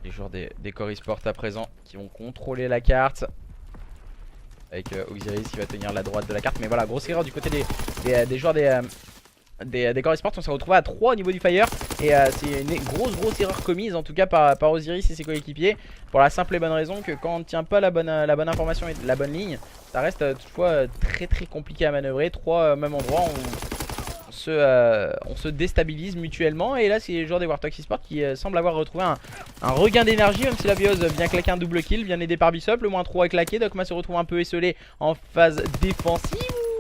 Les joueurs des Core Esports à présent qui vont contrôler la carte. Avec Osiris qui va tenir la droite de la carte. Mais voilà, grosse erreur du côté des joueurs des Core Esports. On s'est retrouvé à 3 au niveau du fire. Et c'est une grosse erreur commise en tout cas par Osiris et ses coéquipiers. Pour la simple et bonne raison que quand on ne tient pas la bonne information et la bonne ligne, ça reste toutefois très compliqué à manœuvrer. 3 même endroits, on se déstabilise mutuellement. Et là c'est les joueurs des Warthogs Esports qui semblent avoir retrouvé un regain d'énergie. Même si la Bios vient claquer un double kill, bien aidé par Bishop. Le moins 3 est claqué, Dogma se retrouve un peu esselé en phase défensive.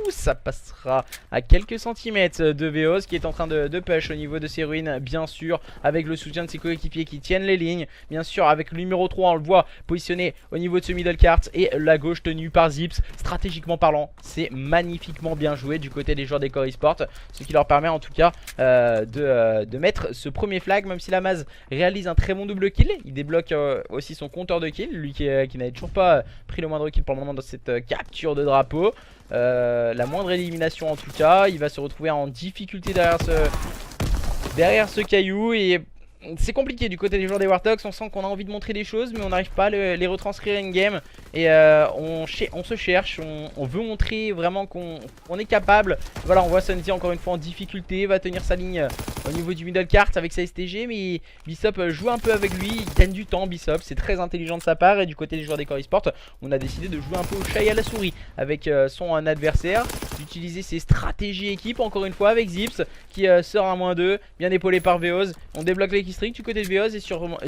Ça passera à quelques centimètres de Veos qui est en train de push au niveau de ses ruines, bien sûr, avec le soutien de ses coéquipiers qui tiennent les lignes. Bien sûr, avec le numéro 3, on le voit positionné au niveau de ce middle cart et la gauche tenue par Zips. Stratégiquement parlant, c'est magnifiquement bien joué du côté des joueurs des Core Esports, ce qui leur permet en tout cas de mettre ce premier flag. Même si la Maz réalise un très bon double kill, il débloque aussi son compteur de kill, lui qui n'avait toujours pas pris le moindre kill pour le moment dans cette capture de drapeau. La moindre élimination en tout cas, il va se retrouver en difficulté derrière derrière ce caillou. Et c'est compliqué du côté des joueurs des Warthogs. On sent qu'on a envie de montrer des choses, mais on n'arrive pas à les retranscrire in-game. Et on se cherche, on veut montrer vraiment qu'on est capable. Voilà, on voit Sunzi encore une fois en difficulté, va tenir sa ligne au niveau du middle cart avec sa STG. Mais Bishop joue un peu avec lui, il gagne du temps Bishop, c'est très intelligent de sa part. Et du côté des joueurs des Core Esports, on a décidé de jouer un peu au chat et à la souris avec son adversaire, d'utiliser ses stratégies équipe encore une fois avec Zips qui sort un -2, bien épaulé par Veoz. On débloque les keystrings du côté de Veoz et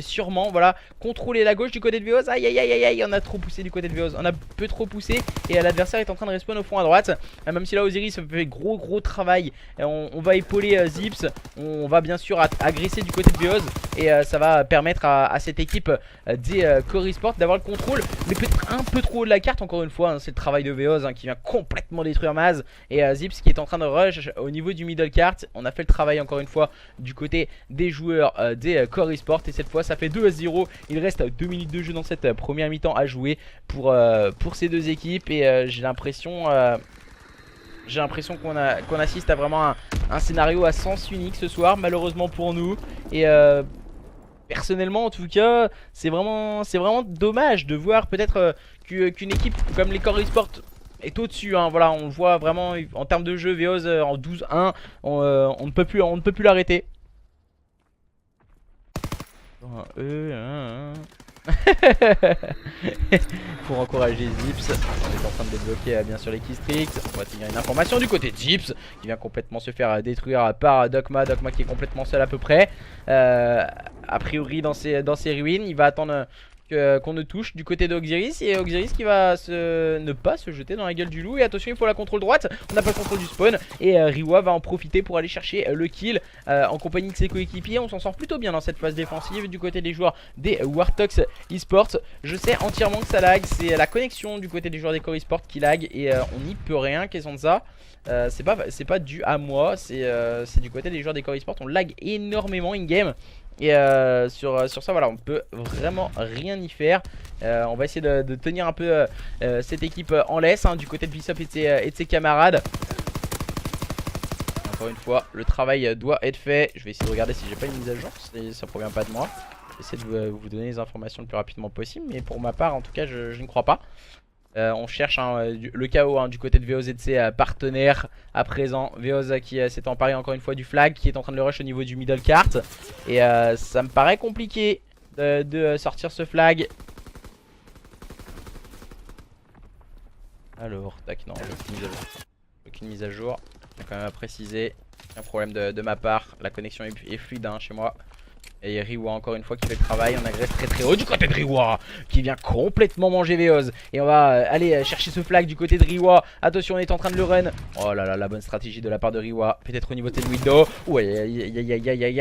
sûrement voilà, contrôler la gauche du côté de Veoz. Aïe aïe aïe aïe aïe, on a trop poussé du côté de Veoz, on a peu trop poussé et l'adversaire est en train de respawn au fond à droite. Même si là Osiris fait gros travail, on va épauler Zips, on va bien sûr agresser du côté de Veoz et ça va permettre à cette équipe des Core Esports d'avoir le contrôle, mais peut-être un peu trop haut de la carte encore une fois, hein, c'est le travail de Veoz qui vient complètement détruire Maz et Zips qui est en train de rush au niveau du middle cart. On a fait le travail encore une fois du côté des joueurs des Core Esports et cette fois ça fait 2-0. Il reste 2 minutes de jeu dans cette première mi-temps à jouer pour ces deux équipes et j'ai l'impression qu'on assiste à vraiment un scénario à sens unique ce soir, malheureusement pour nous. Et personnellement en tout cas c'est vraiment dommage de voir peut-être qu'une équipe comme les Core Esports est au-dessus, hein. Voilà, on le voit vraiment en termes de jeu. Veoz en 12-1, on ne peut plus l'arrêter. Pour encourager Zips, on est en train de débloquer bien sûr les keystrings. On va tenir une information du côté de Zips qui vient complètement se faire détruire par Dogma qui est complètement seul à peu près. A priori dans ses ruines, il va attendre qu'on ne touche du côté d'Oxiris et Oxiris qui va ne pas se jeter dans la gueule du loup. Et attention, il faut la contrôle droite, on n'a pas le contrôle du spawn et Riwa va en profiter pour aller chercher le kill en compagnie de ses coéquipiers. On s'en sort plutôt bien dans cette phase défensive du côté des joueurs des Warthogs Esports. Je sais entièrement que ça lag, c'est la connexion du côté des joueurs des Core Esports qui lag et on n'y peut rien, question de ça. C'est pas dû à moi, c'est du côté des joueurs des Core Esports, on lag énormément in-game. Et sur ça voilà, on peut vraiment rien y faire. On va essayer de tenir un peu cette équipe en laisse du côté de Bishop et de ses camarades. Encore une fois, le travail doit être fait. Je vais essayer de regarder si j'ai pas une mise à jour, si ça provient pas de moi. J'essaie de vous donner les informations le plus rapidement possible, mais pour ma part en tout cas je ne crois pas. On cherche le chaos du côté de Veoz et de ses partenaires à présent. Veoz qui s'est emparé encore une fois du flag, qui est en train de le rush au niveau du middle cart. Et ça me paraît compliqué de sortir ce flag. Alors, tac, non, aucune mise à jour. Je tiens quand même à préciser. Un problème de ma part, la connexion est fluide chez moi. Et Riwa encore une fois qui fait le travail, on agresse très haut du côté de Riwa qui vient complètement manger Veoz. Et on va aller chercher ce flag du côté de Riwa. Attention, on est en train de le run. Oh là là, la bonne stratégie de la part de Riwa. Peut-être au niveau de window. Ouais,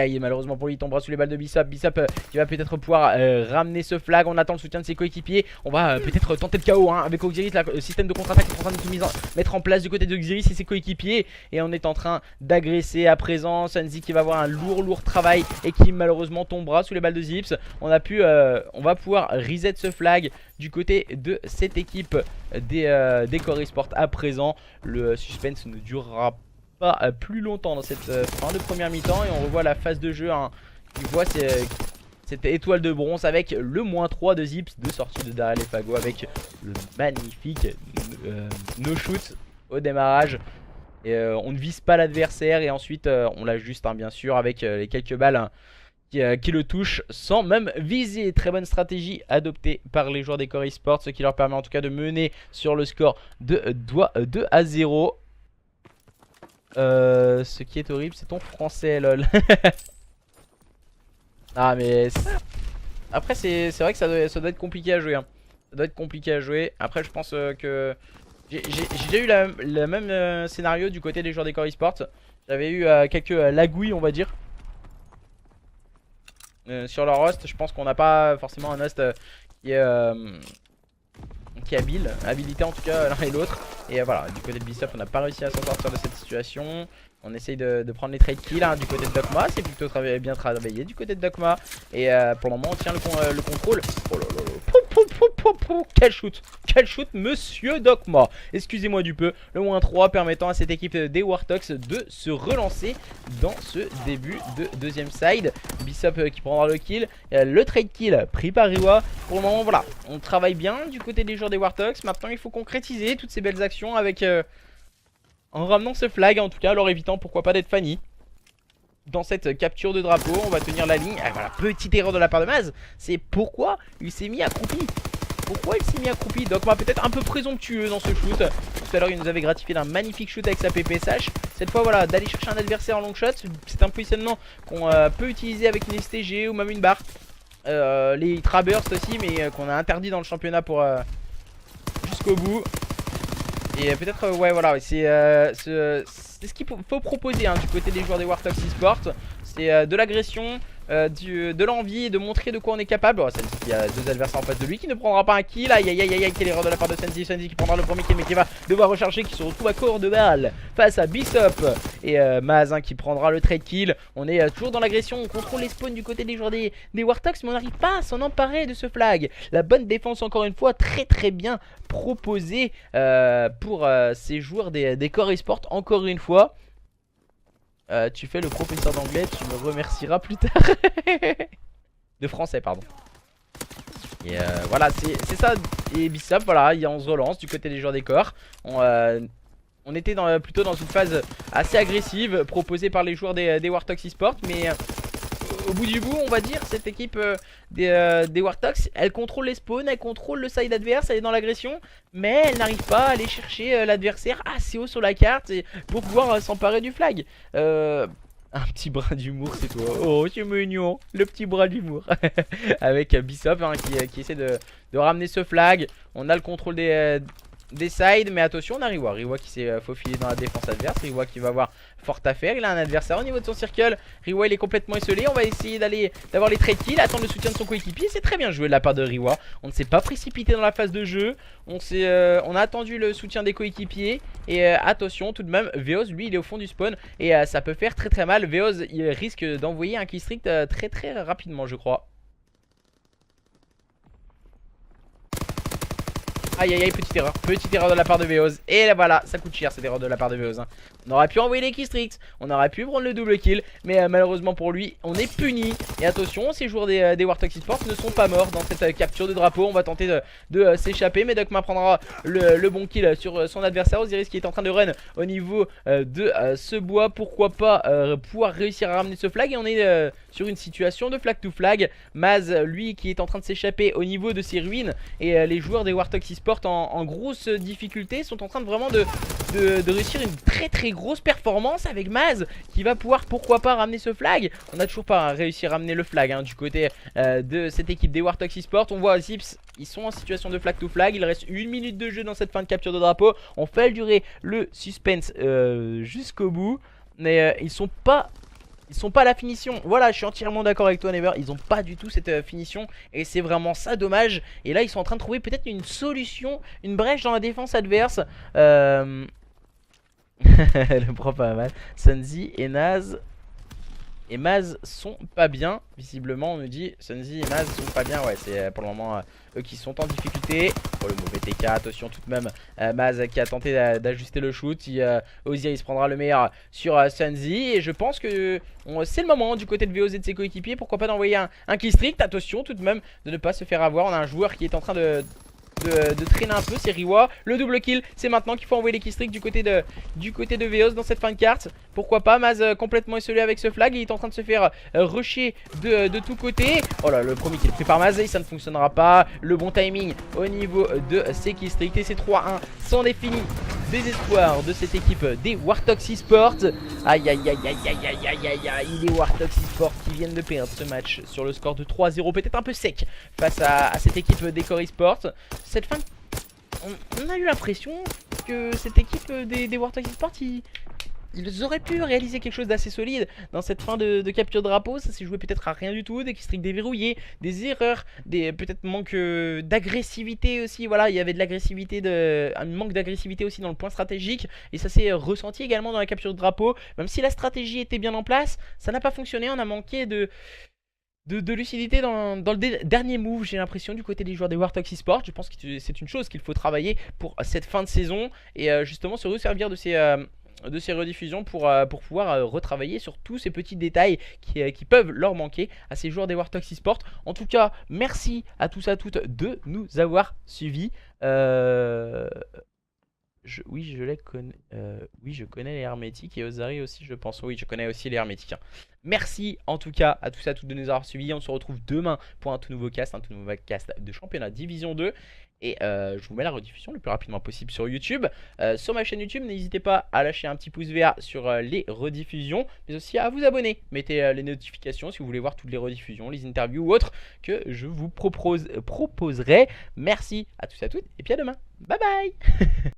aïe, malheureusement pour lui il tombera sous les balles de Bishop. Bishop qui va peut-être pouvoir ramener ce flag. On attend le soutien de ses coéquipiers. On va peut-être tenter le KO avec Oxiris. Le système de contre-attaque est en train de mettre en place du côté d'Oxiris et ses coéquipiers. Et on est en train d'agresser à présent. Sunzi qui va avoir un lourd travail et qui malheureusement tombera sous les balles de Zips. On va pouvoir reset ce flag du côté de cette équipe des Core Esports à présent. Le suspense ne durera pas plus longtemps dans cette fin de première mi-temps et on revoit la phase de jeu qui voit cette étoile de bronze avec le -3 de Zips de sortie de derrière les fagots avec le magnifique no shoot au démarrage. Et on ne vise pas l'adversaire et ensuite on l'ajuste bien sûr avec les quelques balles qui le touche sans même viser. Très bonne stratégie adoptée par les joueurs des Core Esports, ce qui leur permet en tout cas de mener sur le score de 2-0. Ce qui est horrible, c'est ton français lol. Ah mais après c'est vrai que ça doit être compliqué à jouer Ça doit être compliqué à jouer. Après je pense que j'ai déjà eu le même scénario du côté des joueurs des Core Esports. J'avais eu quelques lagouilles on va dire sur leur host. Je pense qu'on n'a pas forcément un host qui est habilité en tout cas l'un et l'autre. Et voilà, du côté de Bishop on n'a pas réussi à s'en sortir de cette situation. On essaye de prendre les trade kills du côté de Dogma. C'est plutôt bien travaillé du côté de Dogma. Et pour le moment on tient le contrôle. Oh là là, Quel shoot, monsieur Docma. Excusez-moi du peu. Le -3 permettant à cette équipe des Warthogs de se relancer dans ce début de deuxième side. Bishop qui prendra le kill. Le trade kill pris par Riwa. Pour le moment, voilà, on travaille bien du côté des joueurs des Warthogs. Maintenant, il faut concrétiser toutes ces belles actions avec en ramenant ce flag, en tout cas, alors évitant pourquoi pas d'être Fanny. Dans cette capture de drapeau, on va tenir la ligne. Ah, voilà, petite erreur de la part de Maz. C'est pourquoi il s'est mis accroupi. Pourquoi il s'est mis accroupi? Docma peut-être un peu présomptueux dans ce shoot. Tout à l'heure, il nous avait gratifié d'un magnifique shoot avec sa PPSH. Cette fois, voilà, d'aller chercher un adversaire en long shot. C'est un positionnement qu'on peut utiliser avec une STG ou même une barre. Les Traburst aussi, mais qu'on a interdit dans le championnat pour jusqu'au bout. Et peut-être, ouais, voilà, c'est ce qu'il faut proposer hein, du côté des joueurs des Warthogs eSport. C'est de l'agression, de l'envie, de montrer de quoi on est capable. Oh, Senzi qui a deux adversaires en face de lui qui ne prendra pas un kill. Aïe aïe aïe aïe, quelle erreur de la part de Senzi. Senzi qui prendra le premier kill mais qui va devoir recharger, qui se retrouve à corps de balle face à Bishop. Et Maz hein, qui prendra le trade kill. On est toujours dans l'agression, on contrôle les spawns du côté des joueurs des Warthogs, mais on n'arrive pas à s'en emparer de ce flag. La bonne défense encore une fois, très bien proposée pour ces joueurs des Core eSport encore une fois. Tu fais le professeur d'anglais, tu me remercieras plus tard. De français, pardon. Et voilà, c'est ça. Et Bishop, voilà, on se relance du côté des joueurs des corps. On était plutôt dans une phase assez agressive proposée par les joueurs des Warthogs eSport. Mais au bout du bout, on va dire, cette équipe des Warthogs, elle contrôle les spawns, elle contrôle le side adverse, elle est dans l'agression. Mais elle n'arrive pas à aller chercher l'adversaire assez haut sur la carte pour pouvoir s'emparer du flag. Un petit bras d'humour, c'est toi. Oh, c'est mignon, le petit bras d'humour. Avec Bishop hein, qui essaie de ramener ce flag. On a le contrôle des sides, mais attention, on a Riwa. Riwa qui s'est faufilé dans la défense adverse. Riwa qui va avoir fort à faire. Il a un adversaire au niveau de son circle. Riwa il est complètement isolé. On va essayer d'avoir les trade kills, attendre le soutien de son coéquipier. C'est très bien joué de la part de Riwa. On ne s'est pas précipité dans la phase de jeu. On a attendu le soutien des coéquipiers. Et attention tout de même, Veoz lui il est au fond du spawn. Et ça peut faire très mal. Veoz il risque d'envoyer un killstreak très rapidement je crois. Aïe aïe aïe, petite erreur de la part de Veoz. Et là, voilà, ça coûte cher cette erreur de la part de Veoz hein. On aurait pu envoyer les killstreaks, on aurait pu prendre le double kill, mais malheureusement pour lui, on est puni. Et attention, ces joueurs des Warthogs eSport ne sont pas morts dans cette capture de drapeau. On va tenter de s'échapper, mais Docma prendra le bon kill sur son adversaire. Osiris qui est en train de run au niveau de ce bois. Pourquoi pas pouvoir réussir à ramener ce flag. Et on est sur une situation de flag to flag. Maz, lui, qui est en train de s'échapper au niveau de ses ruines. Et les joueurs des Warthogs eSport en grosse difficulté sont en train de vraiment de réussir une très grosse performance avec Maz qui va pouvoir pourquoi pas ramener ce flag. On n'a toujours pas réussi à ramener le flag hein, du côté de cette équipe des Warthogs eSport. On voit Zips, ils sont en situation de flag to flag. Il reste 1 minute de jeu dans cette fin de capture de drapeau. On fait durer le suspense jusqu'au bout, mais ils sont pas à la finition. Voilà, je suis entièrement d'accord avec toi Never. Ils ont pas du tout cette finition. Et c'est vraiment ça dommage. Et là ils sont en train de trouver peut-être une solution, une brèche dans la défense adverse. Le prend pas mal. Senzi et Naz et Maz sont pas bien. Visiblement on nous dit Senzi et Maz sont pas bien. Ouais, c'est pour le moment eux qui sont en difficulté. Oh le mauvais TK, attention tout de même. Maz qui a tenté d'ajuster le shoot. Osiris prendra le meilleur sur Senzi. Et je pense que c'est le moment du côté de VOZ et de ses coéquipiers. Pourquoi pas d'envoyer un kill strict. Attention tout de même de ne pas se faire avoir. On a un joueur qui est en train de traîner un peu, c'est Riwa. Le double kill, c'est maintenant qu'il faut envoyer les killstreaks du côté de Veoz dans cette fin de carte. Pourquoi pas, Maz complètement isolé avec ce flag. Il est en train de se faire rusher de tous côtés. Oh là, le premier kill pris par Maz et ça ne fonctionnera pas. Le bon timing au niveau de ses killstreaks. Et c'est 3-1, c'en est fini. Désespoir de cette équipe des Warthogs eSport. Aïe aïe aïe aïe aïe aïe aïe aïe aïe. Les Warthogs eSport qui viennent de perdre ce match sur le score de 3-0, peut-être un peu sec face à cette équipe des Core eSport. Cette fin, on a eu l'impression que cette équipe des Warthogs eSport, ils auraient pu réaliser quelque chose d'assez solide dans cette fin de capture de drapeau. Ça s'est joué peut-être à rien du tout, des killstreaks déverrouillés, des erreurs, peut-être manque d'agressivité aussi. Voilà, il y avait de l'agressivité, un manque d'agressivité aussi dans le point stratégique. Et ça s'est ressenti également dans la capture de drapeau. Même si la stratégie était bien en place, ça n'a pas fonctionné. On a manqué de lucidité dans le dernier move, j'ai l'impression, du côté des joueurs des Warthog Esports. Je pense que c'est une chose qu'il faut travailler pour cette fin de saison et justement se resservir de ces rediffusions pour pouvoir retravailler sur tous ces petits détails qui peuvent leur manquer à ces joueurs des Warthog Esports. En tout cas, merci à tous à toutes de nous avoir suivis. Oui, je les connais. Oui, je connais les hermétiques et Ozari aussi, je pense. Oui, je connais aussi les hermétiques, hein. Merci en tout cas à tous et à toutes de nous avoir suivis. On se retrouve demain pour un tout nouveau cast de championnat Division 2. Et je vous mets la rediffusion le plus rapidement possible sur YouTube. Sur ma chaîne YouTube, n'hésitez pas à lâcher un petit pouce vert sur les rediffusions, mais aussi à vous abonner. Mettez les notifications si vous voulez voir toutes les rediffusions, les interviews ou autres que je vous proposerai. Merci à tous et à toutes, et puis à demain. Bye bye.